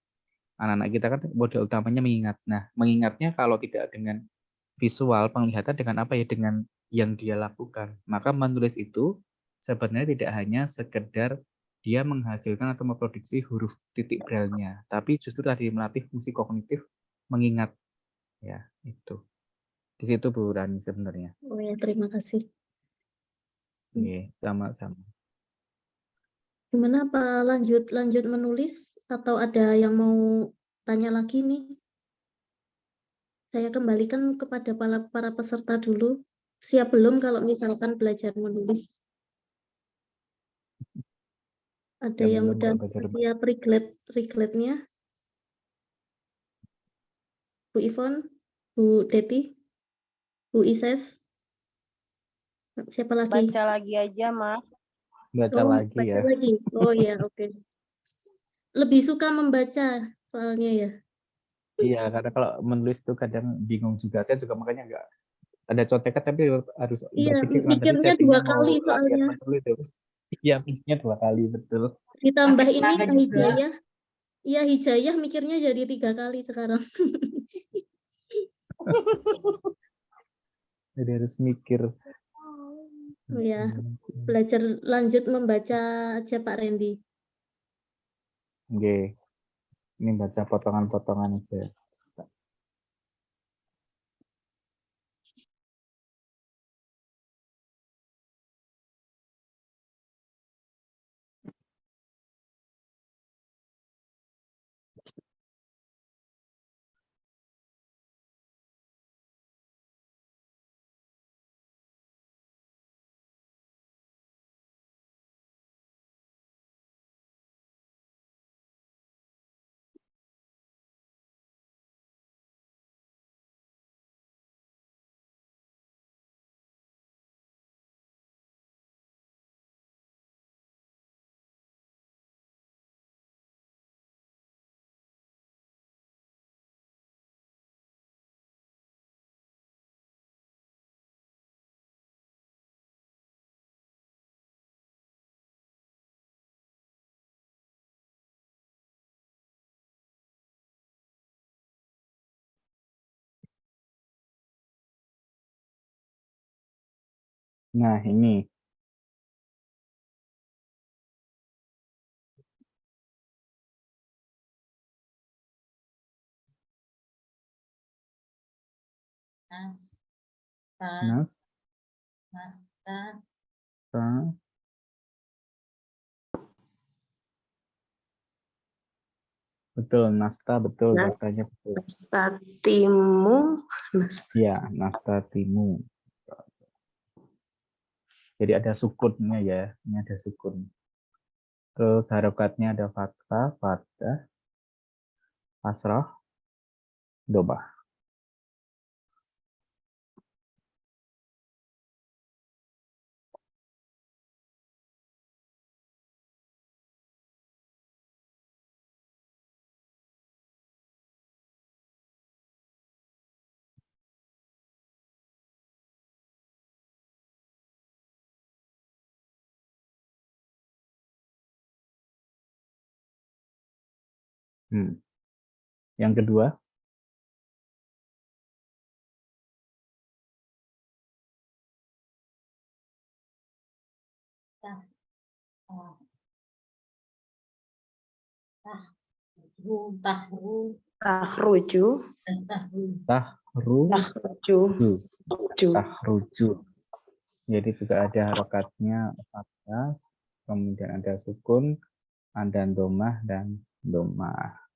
Speaker 2: Anak-anak kita kan modal utamanya mengingat. Nah, mengingatnya kalau tidak dengan visual, penglihatan dengan apa ya? Dengan yang dia lakukan. Maka menulis itu sebenarnya tidak hanya sekedar dia menghasilkan atau memproduksi huruf titik braille-nya, tapi justru tadi melatih fungsi kognitif mengingat. Ya, itu. Di situ Bu Rani sebenarnya.
Speaker 1: Oh ya, terima kasih.
Speaker 2: Oke, sama-sama.
Speaker 1: Gimana Pak, lanjut menulis atau ada yang mau tanya lagi nih? Saya kembalikan kepada para peserta dulu. Siap belum kalau misalkan belajar menulis? Ada
Speaker 2: Yang
Speaker 1: yang
Speaker 2: belum
Speaker 1: udah
Speaker 2: kalau belajar
Speaker 1: siap Reglet-nya? Bu Ivon, Bu Deti, Bu Ises, siapa lagi?
Speaker 3: Baca lagi aja, Mas.
Speaker 2: baca
Speaker 1: Oh,
Speaker 2: lagi
Speaker 1: baca
Speaker 2: ya.
Speaker 1: lagi. Oh ya, oke. Lebih suka membaca soalnya ya.
Speaker 2: Iya, karena kalau menulis itu kadang bingung juga. Saya juga makanya nggak ada contekan, tapi harus
Speaker 1: Iya,
Speaker 2: berpikir kan tadi
Speaker 1: mikirnya
Speaker 2: settingnya
Speaker 1: 2
Speaker 2: mau
Speaker 1: kali
Speaker 2: latihan
Speaker 1: soalnya.
Speaker 2: menulis itu. Iya, mikirnya 2 kali, betul.
Speaker 1: Ditambah
Speaker 7: Pakai
Speaker 1: ini
Speaker 7: tenaga juga.
Speaker 1: Hijayah. Iya, Hijayah mikirnya jadi 3 kali sekarang.
Speaker 2: Jadi harus mikir.
Speaker 1: Ya, belajar lanjut membaca aja Pak Randy.
Speaker 2: Oke. Ini baca potongan-potongan aja. Nah, ini.
Speaker 7: Nas,
Speaker 2: Nas,
Speaker 7: nasta,
Speaker 2: ta, betul, nasta, betul, datanya betul.
Speaker 4: Nastatimu.
Speaker 2: Iya, nasta timu. Jadi ada sukunnya ya, ini ada sukun. Terus harokatnya ada fathah, fathah, kasrah, dobah. Yang kedua,
Speaker 7: Tahru,
Speaker 4: Takhruju.
Speaker 7: tahru.
Speaker 2: tahruju,
Speaker 4: Takhruju.
Speaker 2: tahruju. Jadi juga ada harokatnya fathah, kemudian ada sukun, ada domah dan domah.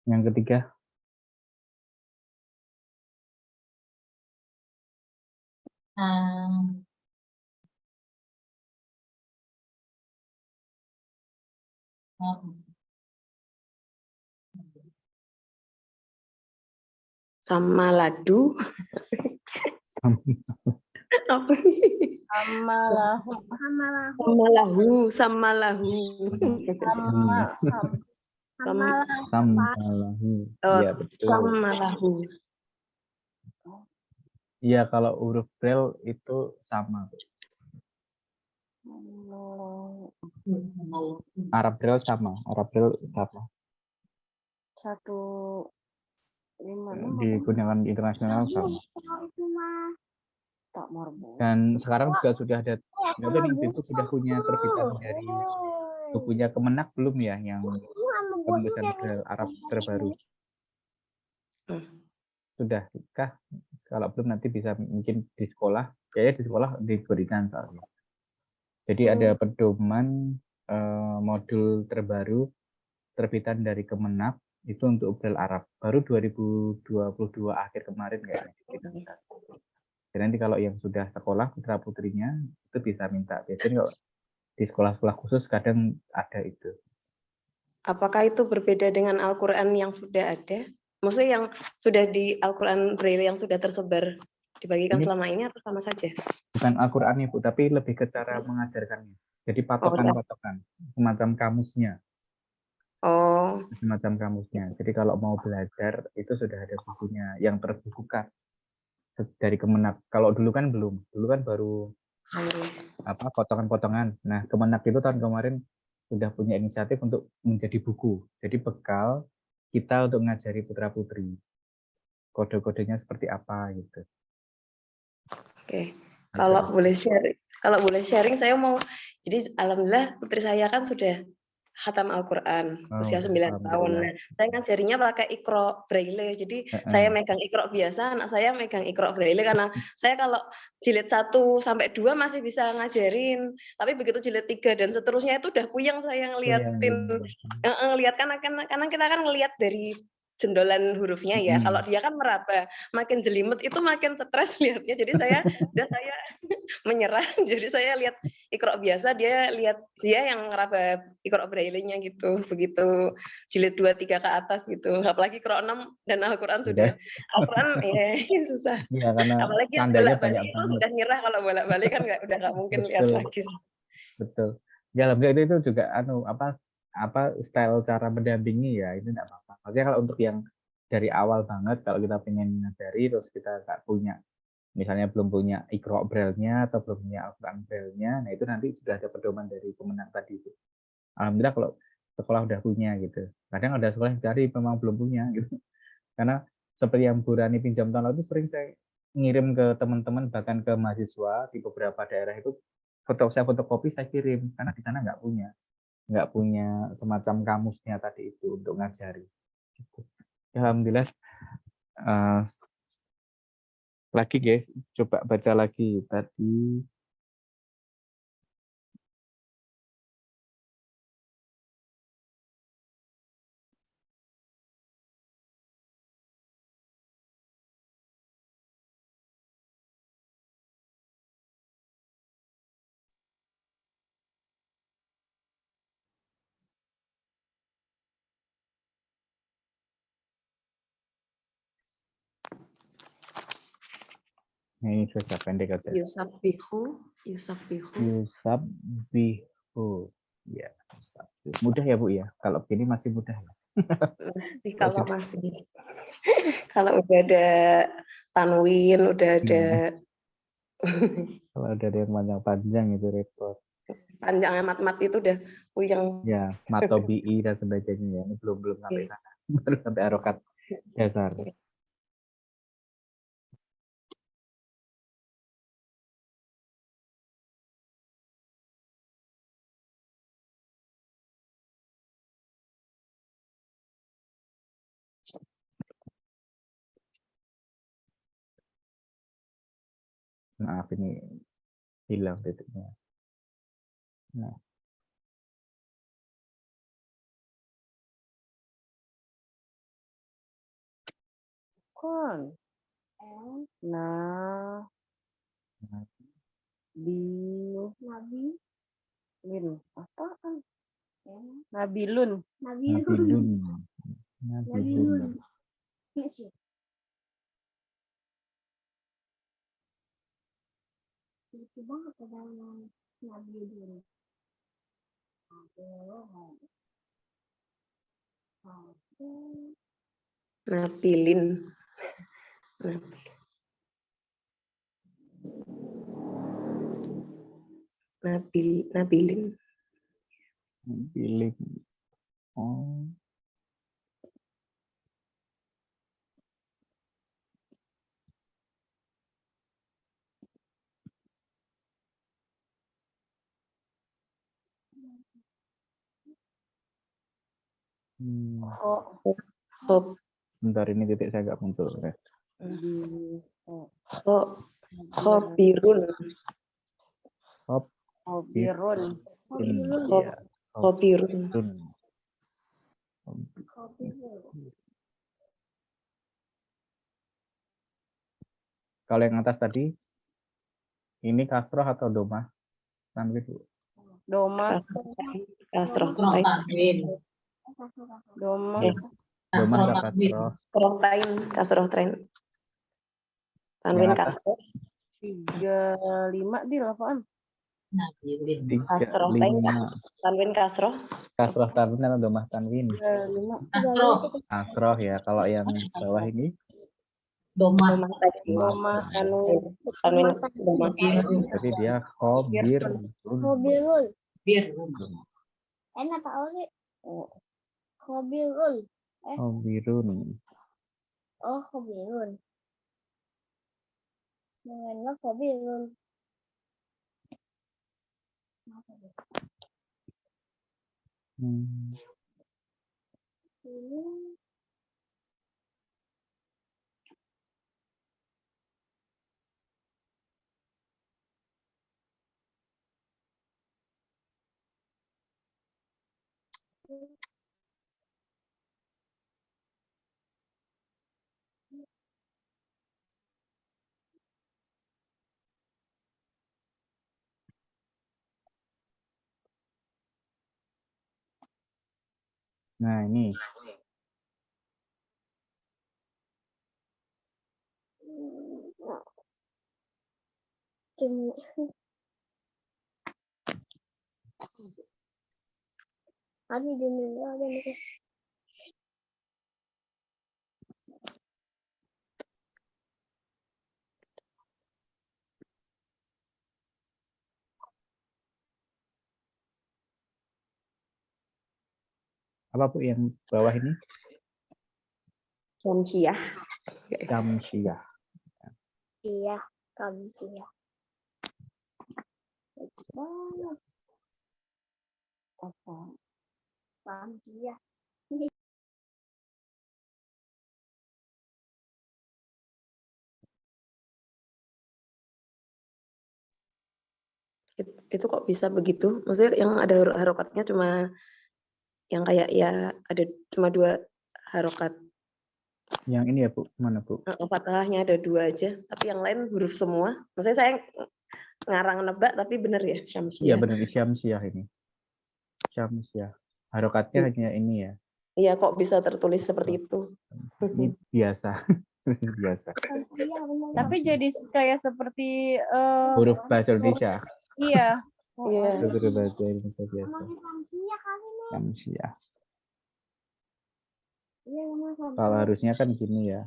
Speaker 2: Yang ketiga,
Speaker 7: Um,
Speaker 4: Sama ladu. Apa ini?
Speaker 3: Amalahu.
Speaker 4: Sama lahu. Sama lahu.
Speaker 2: sambalahu.
Speaker 4: Oh,
Speaker 2: Ya, betul.
Speaker 4: sama lahu.
Speaker 2: Iya, kalau huruf braille itu sama. Arab braille sama. Arab braille sama.
Speaker 3: 156
Speaker 2: Digunakan internasional sama.
Speaker 3: tak marbu.
Speaker 2: Dan sekarang juga sudah ada, itu sudah punya terbitan dari bukunya Kemenak belum ya, yang penulisan braille Arab terbaru? Sudah kah? Kalau belum nanti bisa mungkin di sekolah, kayaknya di sekolah diberikan soalnya. Jadi ada pedoman modul terbaru terbitan dari Kemenak itu untuk braille Arab baru 2022 akhir kemarin kayaknya. Jadi nanti kalau yang sudah sekolah putra putrinya itu bisa minta. Biasanya kalau di sekolah-sekolah khusus kadang ada itu.
Speaker 4: Apakah itu berbeda dengan Al-Quran yang sudah ada? Maksudnya yang sudah di Al-Quran Braille yang sudah tersebar dibagikan
Speaker 2: Ini
Speaker 4: selama ini atau sama saja?
Speaker 2: bukan Al-Quran Ibu, tapi lebih ke cara mengajarkannya. Jadi patokan-patokan, semacam kamusnya.
Speaker 4: Oh,
Speaker 2: Semacam kamusnya. Jadi kalau mau belajar itu sudah ada bukunya yang terbukukan dari Kemenak. Kalau dulu kan belum. Dulu kan baru potongan-potongan. Nah, Kemenak itu tahun kemarin sudah punya inisiatif untuk menjadi buku. Jadi bekal kita untuk ngajari putra-putri. Kode-kodenya seperti apa gitu.
Speaker 4: oke. Kalau boleh sharing saya mau, jadi alhamdulillah putri saya kan sudah khatam Al-Quran usia 9 tahun. Nah, saya ngajarinya pakai Iqra Braille. Jadi saya megang Iqra biasa, anak saya megang Iqra Braille karena saya kalau jilid 1 sampai 2 masih bisa ngajarin. Tapi begitu jilid 3 dan seterusnya itu udah puyeng saya ngeliatin. Ngeliat karena kita kan ngelihat dari jendolan hurufnya ya. Kalau dia kan meraba, makin jelimet itu makin stres lihatnya. Jadi saya menyerah. Jadi saya lihat Iqra biasa, dia yang ngeraba Iqra Braille-nya gitu. Begitu jilid 2 3 ke atas gitu. Apalagi Iqra 6 dan Al-Qur'an sudah Al-Qur'an susah.
Speaker 2: Iya, karena
Speaker 4: apalagi bolak-balik itu sudah nyerah kalau bolak-balik kan udah nggak mungkin lihat lagi.
Speaker 2: Betul. Ya, alhamdulillah itu juga style cara mendampingi ya, itu enggak apa-apa. Maksudnya kalau untuk yang dari awal banget, kalau kita pengen ngajari terus kita nggak punya, misalnya belum punya Iqra Braille-nya atau belum punya Al-Quran Braille-nya, nah itu nanti sudah ada pedoman dari Kemenak tadi itu. Alhamdulillah kalau sekolah udah punya gitu. Kadang ada sekolah yang cari memang belum punya gitu. Karena seperti yang Bu Rani pinjam tahun lalu, sering saya ngirim ke teman-teman, bahkan ke mahasiswa di beberapa daerah itu, saya fotokopi saya kirim karena di sana nggak punya semacam kamusnya tadi itu untuk ngajari. Alhamdulillah. Lagi guys, coba baca lagi tadi. Nah, ini sudah pendek aja.
Speaker 4: Yusabbihu.
Speaker 2: Yusabbihu. Ya, yusabbihu. Mudah ya Bu ya. Kalau begini masih mudah ya.
Speaker 4: Masih kalau udah ada tanwin, udah ada
Speaker 2: Kalau ada yang panjang-panjang itu repot.
Speaker 4: panjang amat itu udah puyeng.
Speaker 2: Ya, matobi'i dan sebagainya ya. Ini belum sampai sana. Baru sampai harokat dasar. Maaf ini hilang titiknya. Nah,
Speaker 3: Kon. Nah, Nabi. Lin. Apaan? Nabilun.
Speaker 2: Nabilun.
Speaker 6: Itu banget ada Nabi dulu.
Speaker 4: Nabilin. Nabilin.
Speaker 2: Nabilin. Oh.
Speaker 4: Hop.
Speaker 2: Bentar ini titik saya nggak muncul.
Speaker 4: Khobirun.
Speaker 3: Khobirun.
Speaker 4: Khobirun.
Speaker 2: Kalau yang atas tadi, ini kasroh atau domah? Tanwin Bu.
Speaker 3: Doma.
Speaker 4: Kasroh.
Speaker 7: Tanwin.
Speaker 3: Doma.
Speaker 2: Domah atau kasroh?
Speaker 4: Kasroh train. Tanwin
Speaker 2: Yang atas?
Speaker 4: kasroh.
Speaker 3: 35 di apaan?
Speaker 7: Nabilin.
Speaker 2: 35.
Speaker 4: Tanwin kasroh.
Speaker 2: Kasroh tanwin atau domah tanwin?
Speaker 3: 35.
Speaker 7: Kasroh.
Speaker 2: Kasroh ya. Kalau yang bawah ini?
Speaker 7: Domah.
Speaker 3: Doma.
Speaker 4: Tanwin domah.
Speaker 2: Jadi dia khobirun.
Speaker 6: Khobirul.
Speaker 7: Birun.
Speaker 6: Enak Pak Oli. Khobirul.
Speaker 2: Khobirun.
Speaker 6: Oh, khobirun. Jangan khobirul.
Speaker 2: Nah ini. Apa Bu yang bawah ini?
Speaker 4: Syamsiah.
Speaker 2: Syamsiah.
Speaker 6: Iya, kamsiah. Banget. Kamsiah.
Speaker 4: Itu kok bisa begitu? Maksudnya yang ada harokatnya cuma yang kayak ya ada cuma 2 harokat.
Speaker 2: Yang ini ya Bu, mana Bu?
Speaker 4: Fathahnya ada 2 aja, tapi yang lain huruf semua. Maksudnya saya ngarang nebak, tapi benar ya Syamsiah.
Speaker 2: Iya benar, Syamsiah ini. Syamsiah. Harokatnya hanya ini ya.
Speaker 4: Iya, kok bisa tertulis seperti itu?
Speaker 2: Ini biasa. tulis biasa.
Speaker 6: Iya, benar.
Speaker 3: Tapi jadi kayak seperti
Speaker 2: Huruf bahasa Indonesia.
Speaker 3: iya.
Speaker 4: Iya.
Speaker 2: Huruf bahasa Indonesia biasa.
Speaker 6: Masih Samsia kali nih.
Speaker 2: Samsiah.
Speaker 6: Iya, Mas.
Speaker 2: Kalau harusnya kan gini ya.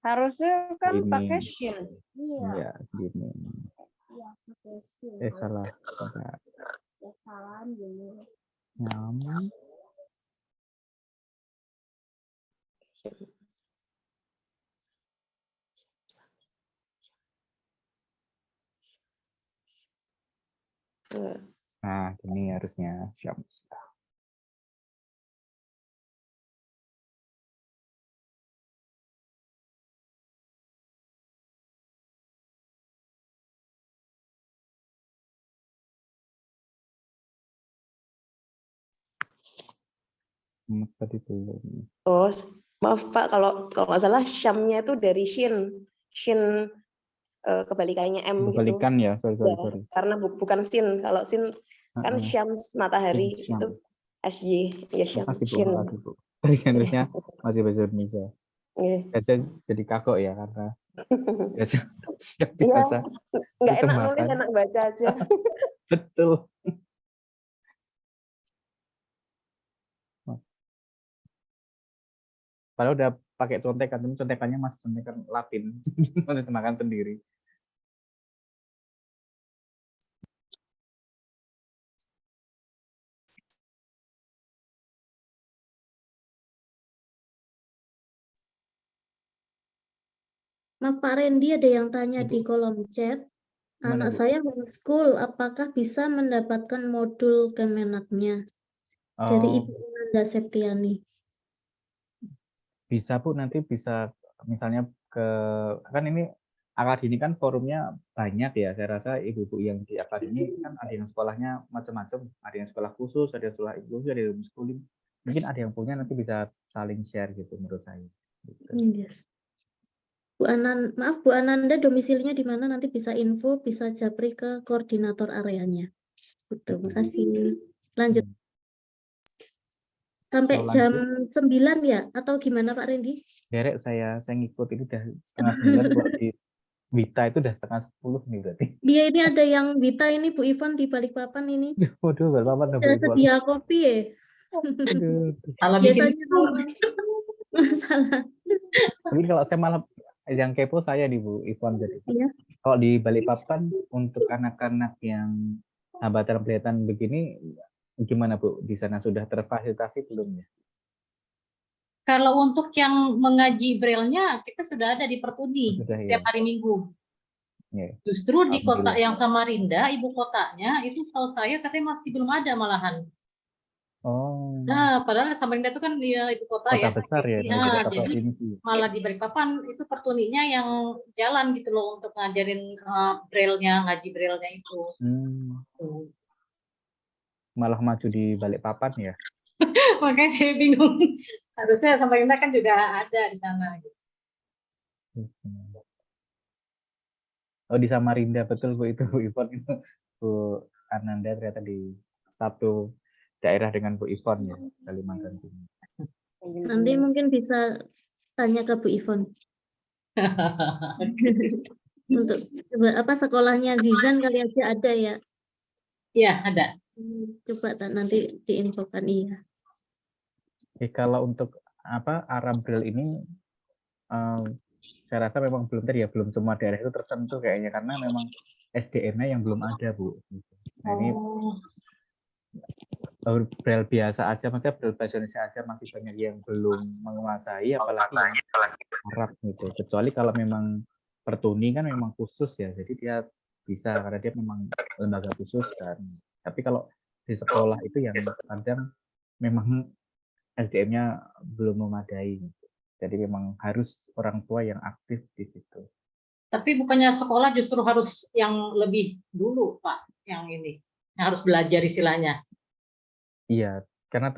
Speaker 3: Harusnya kan
Speaker 2: Ini.
Speaker 3: pakai shin.
Speaker 6: Iya,
Speaker 2: Iya, gini.
Speaker 6: iya, pakai sin.
Speaker 2: Salah. Salah.
Speaker 6: Ya, salam dulu.
Speaker 2: Nyam. Nah, ini harusnya Syamsiah. Tadi belum.
Speaker 4: Oh, maaf Pak, kalau nggak salah Syamnya itu dari Shin. Shin kebalikannya M gitu.
Speaker 2: Kebalikan ya, sorry.
Speaker 4: Karena bukan Sin. Kalau Sin kan Syams matahari
Speaker 2: Syam.
Speaker 4: itu SY ya Syam.
Speaker 2: Makasih Bu,
Speaker 4: Shin.
Speaker 2: makasih Bu. Tadi harusnya masih bahasa Indonesia.
Speaker 4: Iya.
Speaker 2: Saya jadi kagok ya karena biasa siap
Speaker 4: Iya.
Speaker 2: biasa.
Speaker 4: Nggak enak
Speaker 2: Terjemahkan.
Speaker 4: nulis, enak baca aja.
Speaker 2: Betul. Padahal udah pakai contekan, tapi contekannya masih contekan Latin. Menerjemahkan sendiri.
Speaker 1: Mas Pak Randy ada yang tanya
Speaker 2: Ibu.
Speaker 1: di kolom chat.
Speaker 2: Gimana,
Speaker 1: Anak
Speaker 2: Bu?
Speaker 1: saya homeschool, apakah bisa mendapatkan modul Kemenaknya dari
Speaker 2: Oh,
Speaker 1: Ibu Nanda Septiani?
Speaker 2: bisa Bu, nanti bisa misalnya kan ini Akademi kan forumnya banyak ya. Saya rasa ibu-ibu yang di Akademi kan ada yang sekolahnya macam-macam, ada yang sekolah khusus, ada yang sekolah inklusi, ada yang homeschooling. Mungkin ada yang punya, nanti bisa saling share gitu menurut saya. Gitu.
Speaker 1: Yes. Bu Ananda domisilinya di mana, nanti bisa info, bisa japri ke koordinator areanya. Betul, makasih. Lanjut. Sampai
Speaker 2: Mau
Speaker 1: jam
Speaker 2: lanjut?
Speaker 1: 9 ya? Atau gimana Pak Randy?
Speaker 2: Derek saya ngikut ini udah 8:30, kalau di Wita itu udah 9:30 nih berarti.
Speaker 1: Dia ini ada yang Wita ini Bu Ivan di Balikpapan ini.
Speaker 2: Waduh, Balikpapan
Speaker 1: Sudah sedia kopi ya?
Speaker 7: Kalau bikin
Speaker 1: Biasanya tuh masalah.
Speaker 2: Tapi kalau saya malah yang kepo saya nih Bu Ivan, jadi
Speaker 1: Iya.
Speaker 2: kalau di Balikpapan untuk anak-anak yang hambatan penglihatan begini gimana Bu? Di sana sudah terfasilitasi belum ya?
Speaker 7: Kalau untuk yang mengaji braille-nya, kita sudah ada di Pertuni
Speaker 2: Sudah,
Speaker 7: setiap
Speaker 2: ya.
Speaker 7: hari Minggu.
Speaker 2: Ya.
Speaker 7: Justru di kota
Speaker 2: Alhamdulillah.
Speaker 7: yang Samarinda, ibu kotanya, itu setahu saya katanya masih belum ada malahan.
Speaker 2: Oh,
Speaker 7: Nah, padahal Samarinda itu kan ya, ibu kota
Speaker 2: kota
Speaker 7: ya.
Speaker 2: besar ya,
Speaker 7: Nah,
Speaker 2: kota
Speaker 7: jadi
Speaker 2: provinsi.
Speaker 7: malah di Balikpapan itu Pertuninya yang jalan gitu loh untuk ngajarin braille-nya, ngaji braille-nya itu.
Speaker 2: Malah maju di Balikpapan ya.
Speaker 7: Makanya saya bingung. Harusnya Samarinda kan juga ada di sana.
Speaker 2: Oh, di Samarinda betul Bu, itu Bu Ivon itu Bu Ananda ternyata di satu daerah dengan Bu Ivon ya, Kalimantan Timur.
Speaker 1: Nanti mungkin bisa tanya ke Bu Ivon. Untuk apa sekolahnya Zizan kali aja ada ya?
Speaker 7: Iya, ada.
Speaker 1: Coba nanti diinfokan, iya.
Speaker 2: Oke, kalau untuk apa Arab Braille ini saya rasa memang belum tadi ya, belum semua daerah itu tersentuh kayaknya, karena memang SDM-nya yang belum ada Bu. Nah, ini Braille biasa aja, maksudnya Braille bahasa Indonesia aja masih banyak yang belum menguasai, apalagi Arab gitu. Kecuali kalau memang Pertuni kan memang khusus ya, jadi dia bisa karena dia memang lembaga khusus kan. Tapi kalau di sekolah itu yang kadang memang SDM-nya belum memadai. Jadi memang harus orang tua yang aktif di situ.
Speaker 7: Tapi bukannya sekolah justru harus yang lebih dulu, Pak, yang ini. Yang harus belajar istilahnya.
Speaker 2: Iya, karena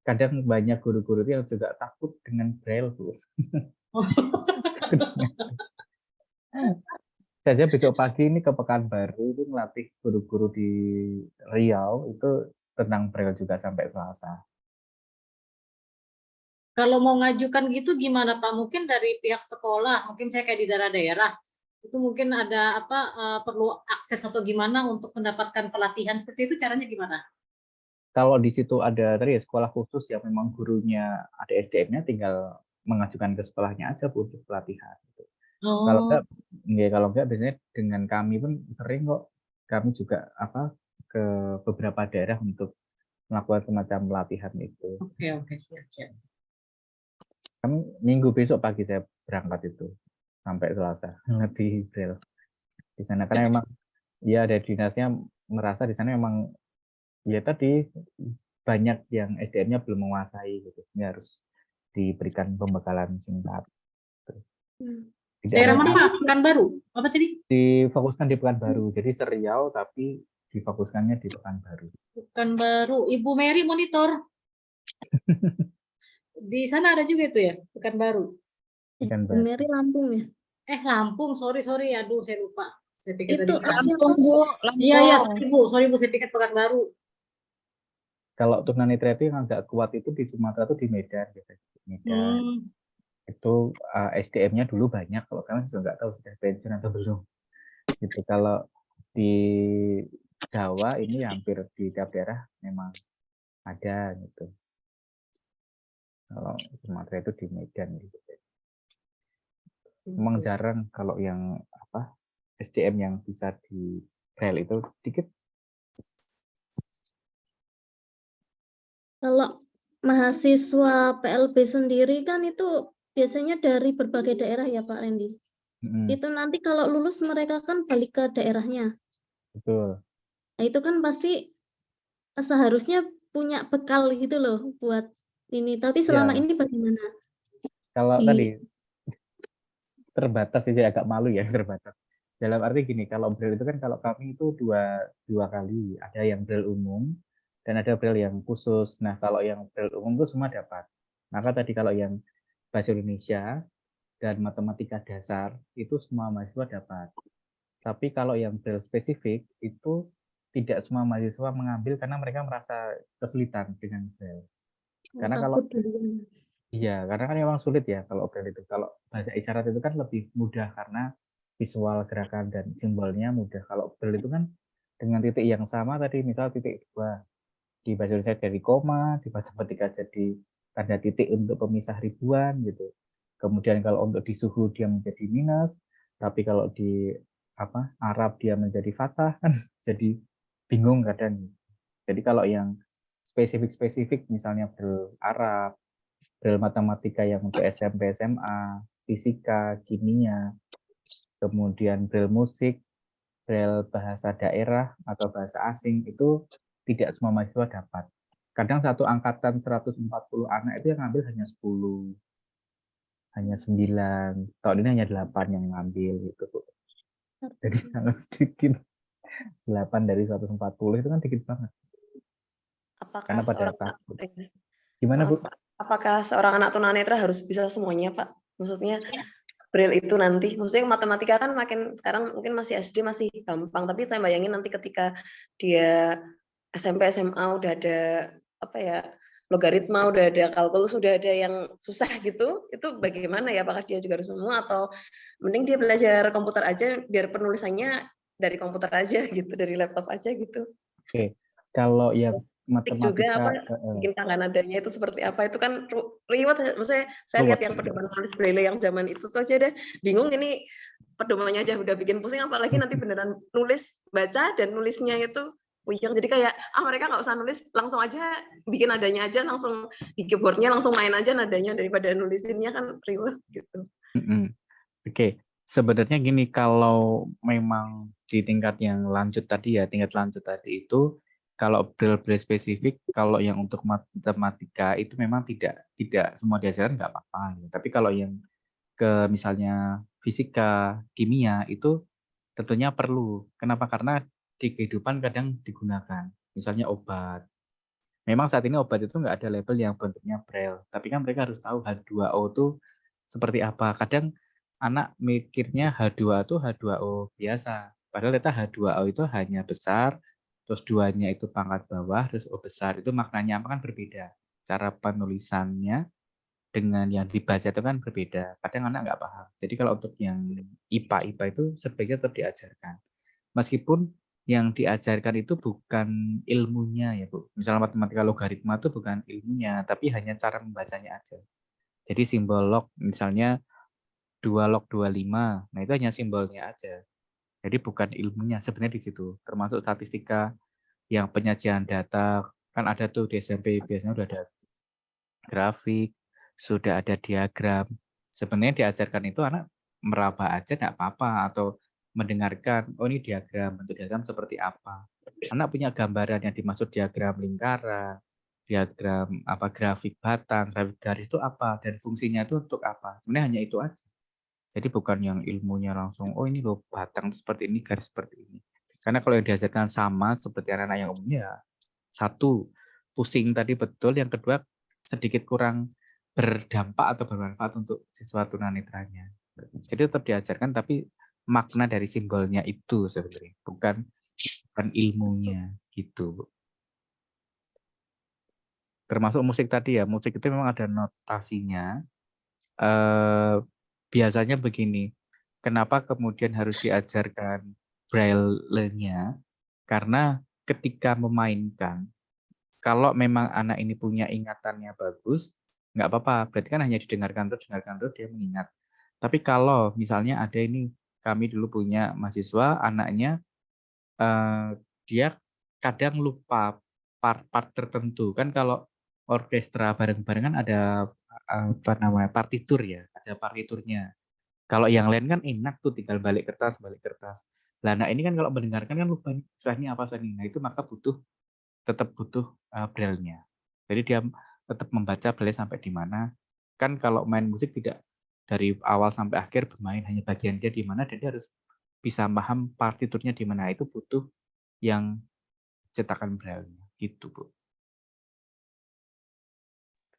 Speaker 2: kadang banyak guru-guru yang juga takut dengan Braille, Bu. Saja besok pagi ini ke Pekanbaru itu melatih guru-guru di Riau itu tentang Braille juga sampai Selasa.
Speaker 7: Kalau mau ngajukan gitu gimana Pak? Mungkin dari pihak sekolah, mungkin saya kayak di daerah-daerah, itu mungkin ada perlu akses atau gimana untuk mendapatkan pelatihan seperti itu, caranya gimana?
Speaker 2: Kalau di situ ada tadi ya, sekolah khusus yang memang gurunya ada SDM-nya, tinggal mengajukan ke sekolahnya aja Bu, untuk pelatihan. Gitu. Kalau
Speaker 7: Oh,
Speaker 2: enggak, ya kalau enggak biasanya dengan kami pun sering kok, kami juga ke beberapa daerah untuk melakukan semacam pelatihan itu.
Speaker 7: oke, siap.
Speaker 2: Kami minggu besok pagi saya berangkat itu sampai Selasa ngerti Braille di sana, karena memang ya ada dinasnya merasa di sana memang ya tadi banyak yang SDM-nya belum menguasai gitu. Ini harus diberikan pembekalan singkat. Tidak
Speaker 7: Daerah
Speaker 2: ada
Speaker 7: mana Pak? Pekanbaru? Apa tadi?
Speaker 2: difokuskan di Pekanbaru. Jadi serial tapi difokuskannya di Pekanbaru.
Speaker 7: Pekanbaru. Ibu Mary monitor. Di sana ada juga itu ya, Pekanbaru.
Speaker 2: Pekanbaru.
Speaker 1: Mary Lampung ya.
Speaker 7: Lampung, sorry, aduh saya lupa. Saya pikir
Speaker 1: Itu
Speaker 7: tadi
Speaker 6: Lampung, Bu.
Speaker 7: Iya, sorry Bu, saya pikir Pekanbaru.
Speaker 2: Kalau tunanetra itu yang agak kuat itu di Sumatera itu di Medan, gitu. Medan. Itu SDM-nya dulu banyak, kalau sekarang juga nggak tahu sudah pensiun atau belum. Gitu. Kalau di Jawa ini hampir di tiap daerah memang ada gitu. Kalau Sumatera itu di Medan gitu. Memang jarang kalau yang SDM yang bisa di Braille itu dikit.
Speaker 1: Kalau mahasiswa PLB sendiri kan itu biasanya dari berbagai daerah ya Pak Randy. Itu nanti kalau lulus mereka kan balik ke daerahnya.
Speaker 2: Betul.
Speaker 1: Nah, itu kan pasti seharusnya punya bekal gitu loh buat ini. Tapi selama
Speaker 2: Ya.
Speaker 1: ini bagaimana?
Speaker 2: Kalau tadi terbatas sih, saya agak malu ya terbatas. Dalam arti gini, kalau Braille itu kan kalau kami itu dua kali, ada yang Braille umum dan ada Braille yang khusus. Nah, kalau yang Braille umum itu semua dapat. Maka tadi kalau yang bahasa Indonesia dan matematika dasar itu semua mahasiswa dapat. Tapi kalau yang Braille spesifik itu tidak semua mahasiswa mengambil karena mereka merasa kesulitan dengan Braille. Karena kalau iya, karena kan memang sulit ya kalau Braille itu. Kalau bahasa isyarat itu kan lebih mudah karena visual gerakan dan simbolnya mudah. Kalau Braille itu kan dengan titik yang sama tadi, misal titik 2 di bahasa Indonesia jadi koma, di matematika jadi tanda titik untuk pemisah ribuan gitu. Kemudian kalau untuk di suhu dia menjadi minus, tapi kalau di Arab dia menjadi fathah kan jadi bingung kadang. Jadi kalau yang spesifik misalnya Braille Arab, Braille matematika yang untuk SMP, SMA, fisika, kimia, kemudian Braille musik, Braille bahasa daerah atau bahasa asing itu tidak semua mahasiswa dapat. Kadang satu angkatan 140 anak itu yang ngambil hanya 10, hanya 9, tahun ini hanya 8 yang ngambil gitu. Jadi sangat sedikit. 8 dari 140 itu kan dikit banget. Karena pada takut. Gimana Bu?
Speaker 4: Apakah seorang anak tunanetra harus bisa semuanya Pak? Maksudnya Braille itu nanti, maksudnya matematika kan makin sekarang mungkin masih SD masih gampang, tapi saya bayangin nanti ketika dia SMP SMA udah ada logaritma, udah ada kalkulus, udah ada yang susah gitu, itu bagaimana ya? Apakah dia juga harus semua atau mending dia belajar komputer aja biar penulisannya dari komputer aja gitu, dari laptop aja gitu?
Speaker 2: Oke, kalau yang matematika
Speaker 4: juga bikin tangga nadanya itu seperti apa, itu kan ribet. Maksudnya saya lihat yang pedoman tulis Braille yang zaman itu tuh aja deh bingung, ini pedomannya aja udah bikin pusing, apalagi nanti beneran nulis, baca dan nulisnya itu puyeng. Jadi kayak mereka nggak usah nulis, langsung aja bikin nadanya aja, langsung di keyboardnya langsung main aja nadanya daripada nulisinnya kan ribet gitu.
Speaker 2: Oke, sebenarnya gini, kalau memang di tingkat yang lanjut tadi ya, tingkat lanjut tadi itu kalau Braille spesifik, kalau yang untuk matematika itu memang tidak semua diajaran nggak apa-apa. Tapi kalau yang ke misalnya fisika, kimia itu tentunya perlu. Kenapa? Karena di kehidupan kadang digunakan. Misalnya obat. Memang saat ini obat itu nggak ada label yang bentuknya Braille. Tapi kan mereka harus tahu H2O itu seperti apa. Kadang anak mikirnya H2O itu H2O biasa. Padahal ternyata H2O itu hanya besar, terus 2-nya itu pangkat bawah, terus O besar. Itu maknanya apa kan berbeda. Cara penulisannya dengan yang dibaca itu kan berbeda. Kadang anak nggak paham. Jadi kalau untuk yang IPA itu sebaiknya tetap diajarkan. Meskipun yang diajarkan itu bukan ilmunya ya Bu. Misalnya matematika logaritma itu bukan ilmunya, tapi hanya cara membacanya aja. Jadi simbol log, misalnya 2 log 25, nah itu hanya simbolnya aja. Jadi bukan ilmunya sebenarnya di situ. Termasuk statistika yang penyajian data, kan ada tuh di SMP biasanya udah ada grafik, sudah ada diagram. Sebenarnya diajarkan itu anak meraba aja enggak apa-apa, atau mendengarkan, oh ini diagram, bentuk diagram seperti apa. Anak punya gambaran yang dimaksud diagram lingkaran, diagram apa grafik batang, grafik garis itu apa, dan fungsinya itu untuk apa. Sebenarnya hanya itu aja. Jadi bukan yang ilmunya langsung, oh ini loh batang seperti ini, garis seperti ini. Karena kalau yang diajarkan sama seperti anak-anak yang umumnya, satu, pusing tadi betul, yang kedua sedikit kurang berdampak atau bermanfaat untuk siswa tunanetranya. Jadi tetap diajarkan, tapi makna dari simbolnya itu sebenarnya, bukan ilmunya gitu, Bu. Termasuk musik tadi ya, musik itu memang ada notasinya. Biasanya begini, kenapa kemudian harus diajarkan braille-nya? Karena ketika memainkan, kalau memang anak ini punya ingatannya bagus, nggak apa-apa, berarti kan hanya didengarkan terus dia mengingat. Tapi kalau misalnya ada ini, kami dulu punya mahasiswa, anaknya dia kadang lupa part-part tertentu. Kan kalau orkestra bareng-bareng kan ada apa namanya, partitur ya, ada partiturnya. Kalau yang lain kan enak tuh tinggal balik kertas. Lah anak ini kan kalau mendengarkan kan lupa istilahnya apa tadi. Nah itu maka tetap butuh braille-nya. Jadi dia tetap membaca braille sampai di mana. Kan kalau main musik tidak dari awal sampai akhir bermain, hanya bagian dia di mana, dan dia harus bisa paham partiturnya di mana. Itu butuh yang cetakan braille-nya gitu, Bu.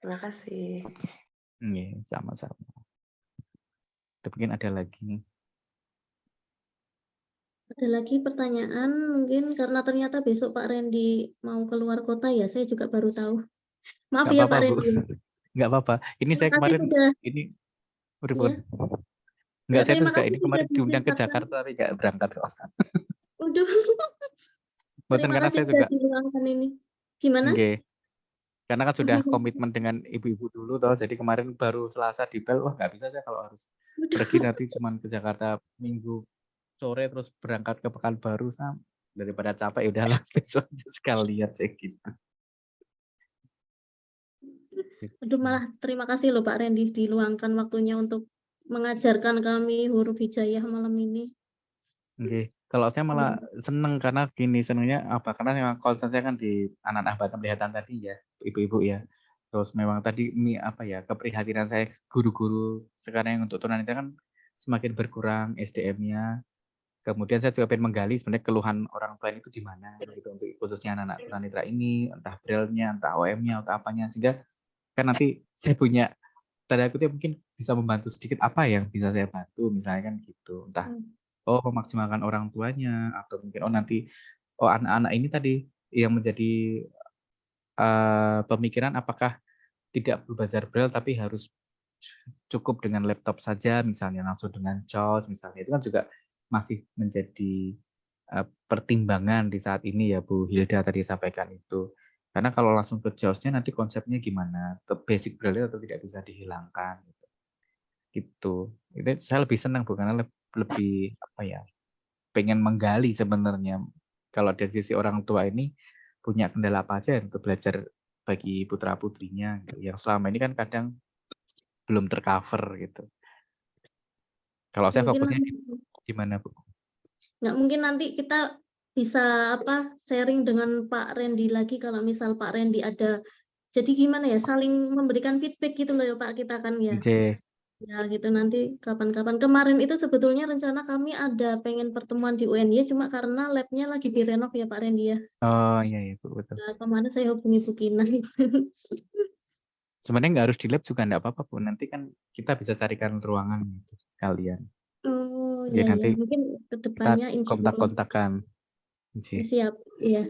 Speaker 4: Terima kasih.
Speaker 2: Iya, sama-sama. Mungkin ada lagi.
Speaker 1: Ada lagi pertanyaan mungkin karena ternyata besok Pak Randy mau keluar kota ya, saya juga baru tahu. Maaf
Speaker 2: Nggak
Speaker 1: ya
Speaker 2: apa-apa,
Speaker 1: Pak
Speaker 2: Bu.
Speaker 1: Randy.
Speaker 2: Nggak apa-apa. Ini
Speaker 1: Terima
Speaker 2: saya
Speaker 1: kasih
Speaker 2: kemarin
Speaker 1: sudah
Speaker 2: ini
Speaker 1: ya.
Speaker 2: Enggak,
Speaker 1: Ya,
Speaker 2: saya tuh
Speaker 1: terima
Speaker 2: juga
Speaker 1: kasih
Speaker 2: ini
Speaker 1: sudah
Speaker 2: kemarin diundang ke
Speaker 1: diceritakan.
Speaker 2: Jakarta tapi nggak berangkat kok.
Speaker 1: Waduh.
Speaker 2: Betul,
Speaker 1: Terima
Speaker 2: karena
Speaker 1: kasih
Speaker 2: saya
Speaker 1: sudah
Speaker 2: juga
Speaker 1: diluangkan ini. Gimana?
Speaker 2: nggih. Karena kan sudah komitmen dengan ibu-ibu dulu toh, jadi kemarin baru Selasa dibel, wah nggak bisa saya kalau harus pergi nanti cuman ke Jakarta Minggu sore terus berangkat ke Pekanbaru, daripada capek ya udahlah besok aja sekalian saya gitu.
Speaker 1: Aduh, malah terima kasih loh Pak Randy diluangkan waktunya untuk mengajarkan kami huruf hijaiyah malam ini.
Speaker 2: Oke, kalau saya malah seneng karena gini, senengnya apa? Karena memang concern saya kan di anak-anak Batam Lihatan tadi ya, ibu-ibu ya. Terus memang tadi ini apa ya, keprihatinan saya guru-guru sekarang yang untuk tunanetra kan semakin berkurang SDM-nya. Kemudian saya juga pengen menggali sebenarnya keluhan orang tua itu di mana gitu untuk khususnya anak-anak tunanetra ini, entah braille-nya, entah OM-nya, entah apanya, sehingga kan nanti saya punya tanda kutip mungkin bisa membantu sedikit apa yang bisa saya bantu misalnya kan gitu, entah memaksimalkan orang tuanya, atau mungkin nanti anak-anak ini tadi yang menjadi pemikiran apakah tidak perlu belajar braille tapi harus cukup dengan laptop saja misalnya, langsung dengan JAWS misalnya, itu kan juga masih menjadi pertimbangan di saat ini ya Bu Hilda tadi sampaikan itu. Karena kalau langsung ke JAWS-nya nanti konsepnya gimana, basic braille atau tidak bisa dihilangkan gitu. Itu saya lebih senang Bu, karena lebih apa ya, pengen menggali sebenarnya kalau dari sisi orang tua ini punya kendala apa aja untuk belajar bagi putra putrinya gitu, yang selama ini kan kadang belum tercover gitu. Kalau saya
Speaker 1: Mungkin
Speaker 2: fokusnya gimana Bu?
Speaker 1: nggak mungkin nanti kita bisa sharing dengan Pak Randy lagi kalau misal Pak Randy ada. Jadi gimana ya, saling memberikan feedback gitu loh ya Pak, kita kan ya. Ya gitu, nanti kapan-kapan. Kemarin itu sebetulnya rencana kami ada pengen pertemuan di UNY, cuma karena lab-nya lagi direnov ya Pak Randy ya.
Speaker 2: Oh iya Bu, betul.
Speaker 1: Nah, kemana saya hubungi Bu Kina.
Speaker 2: Sebenarnya nggak harus di lab juga nggak apa-apa Bu, nanti kan kita bisa carikan ruangan gitu sekalian.
Speaker 1: Oh
Speaker 2: Jadi
Speaker 1: iya
Speaker 2: nanti
Speaker 1: ya, mungkin
Speaker 2: kita
Speaker 1: kedepannya insya Allah
Speaker 2: kontak-kontakan.
Speaker 1: siap, iya.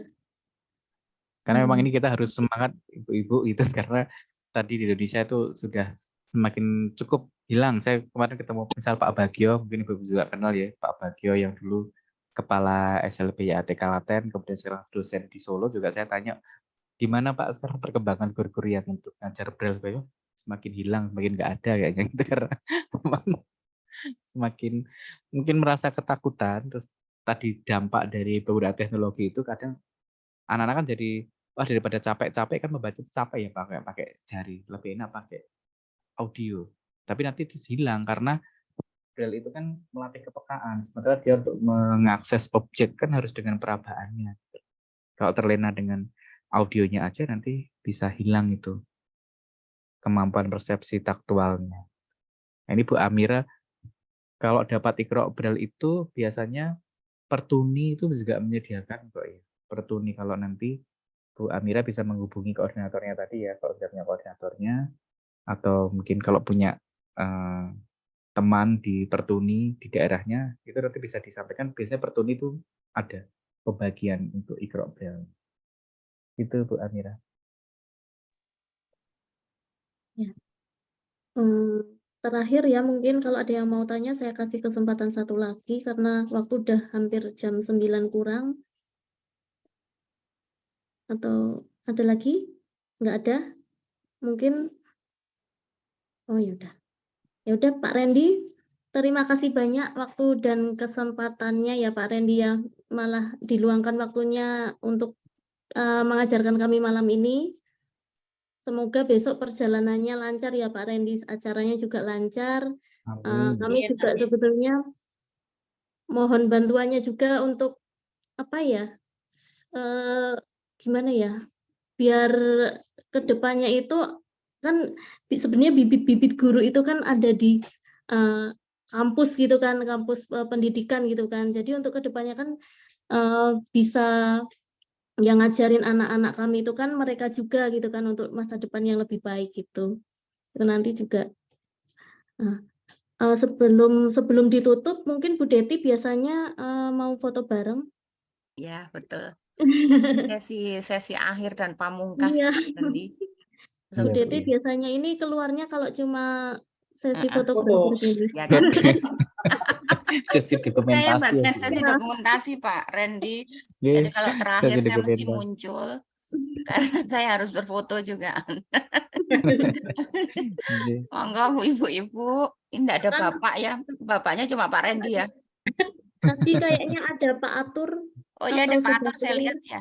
Speaker 2: Karena memang ini kita harus semangat ibu-ibu itu karena tadi di Indonesia itu sudah semakin cukup hilang. Saya kemarin ketemu misal Pak Bagio, mungkin Ibu juga kenal ya, Pak Bagio yang dulu Kepala SLBYAT Kalaten, kemudian sekarang dosen di Solo juga saya tanya, gimana Pak sekarang perkembangan guru-guru yang untuk ngajar Braille? Pak? Semakin hilang, semakin nggak ada kayaknya gitu karena semakin mungkin merasa ketakutan. Terus tadi dampak dari penggunaan teknologi itu kadang anak-anak kan jadi wah daripada capek-capek kan membaca itu capek ya pakai jari, lebih enak pakai audio. Tapi nanti itu hilang karena Braille itu kan melatih kepekaan. Sementara dia untuk mengakses objek kan harus dengan perabaannya. Kalau terlena dengan audionya aja nanti bisa hilang itu kemampuan persepsi taktualnya. Nah, ini Bu Amira, kalau dapat Iqra Braille itu biasanya Pertuni itu juga menyediakan kok ya. Pertuni kalau nanti Bu Amira bisa menghubungi koordinatornya tadi ya, kalau sudah punya koordinatornya, atau mungkin kalau punya teman di Pertuni di daerahnya, itu nanti bisa disampaikan. Biasanya Pertuni itu ada pembagian untuk Iqra Braille. Itu Bu Amira.
Speaker 1: Ya. Terakhir ya, mungkin kalau ada yang mau tanya, saya kasih kesempatan satu lagi, karena waktu udah hampir jam 9 kurang. Atau ada lagi? Nggak ada? Mungkin? Oh yaudah. Yaudah Pak Randy, terima kasih banyak waktu dan kesempatannya ya Pak Randy ya. Malah diluangkan waktunya untuk mengajarkan kami malam ini. Semoga besok perjalanannya lancar ya Pak Randy, acaranya juga lancar. Kami juga sebetulnya mohon bantuannya juga untuk apa ya, gimana ya, biar kedepannya itu kan sebenarnya bibit-bibit guru itu kan ada di kampus gitu kan, kampus pendidikan gitu kan. Jadi untuk kedepannya kan bisa yang ngajarin anak-anak kami itu kan mereka juga gitu kan, untuk masa depan yang lebih baik gitu. Itu nanti juga sebelum ditutup mungkin Bu Deti biasanya mau foto bareng.
Speaker 8: Ya, betul. Sesi akhir dan pamungkas
Speaker 1: Iya.
Speaker 8: nanti.
Speaker 1: Bu Deti biasanya ini keluarnya kalau cuma sesi
Speaker 8: Foto.
Speaker 1: fotografi ini.
Speaker 8: Ya kan?
Speaker 2: Sesi dokumentasi.
Speaker 8: Saya bagian
Speaker 2: ya,
Speaker 8: sesi dokumentasi Pak Randy.
Speaker 2: Iya,
Speaker 8: Jadi kalau terakhir
Speaker 2: sesi
Speaker 8: saya mesti
Speaker 2: dokumentasi.
Speaker 8: muncul karena saya harus berfoto juga.
Speaker 2: Iya.
Speaker 8: Monggo Bu, ibu-ibu, ini enggak ada bapak ya. Bapaknya cuma Pak Randy ya.
Speaker 1: Tadi kayaknya ada Pak Atur.
Speaker 8: Oh ya, ada
Speaker 1: atau
Speaker 8: Pak Atur saya
Speaker 1: sebetulnya
Speaker 8: lihat ya.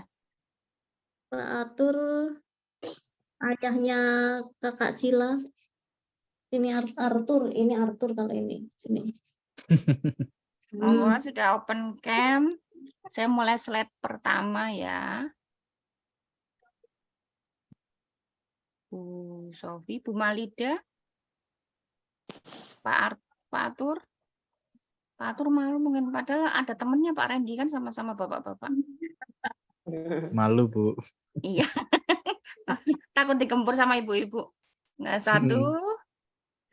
Speaker 1: Pak Atur, ayahnya Kakak Cila. Ini Arthur, ini Arthur kalau ini. Sini.
Speaker 8: Monggo sudah open cam. Saya mulai slide pertama ya. Bu Sofi, Bu Malida, Pak Atur. Pak Atur malu mungkin, padahal ada temennya Pak Randy kan sama-sama bapak-bapak.
Speaker 2: Malu Bu.
Speaker 8: Iya. Takut digempur sama ibu-ibu. Nah, 1,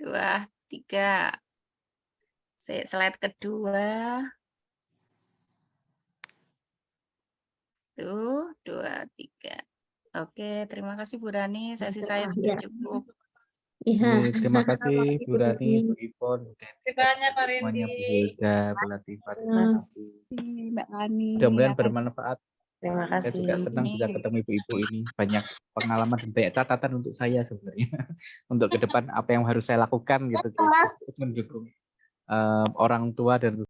Speaker 8: 2, 3. Slide kedua. 1, 2, 3. Oke, terima kasih Bu Rani. Sesi saya sudah cukup.
Speaker 1: Iya.
Speaker 2: Terima kasih Bu Rani, Bu Ipon, semuanya, Bu Hilda, Bu Latifah. Terima kasih.
Speaker 3: Mbak Rani.
Speaker 2: Mudah-mudahan bermanfaat.
Speaker 4: Terima
Speaker 2: Saya
Speaker 4: kasih.
Speaker 2: juga senang bisa ketemu ibu-ibu ini. Banyak pengalaman dan banyak catatan untuk saya sebenarnya. Untuk ke depan apa yang harus saya lakukan gitu. Untuk mendukung orang tua dan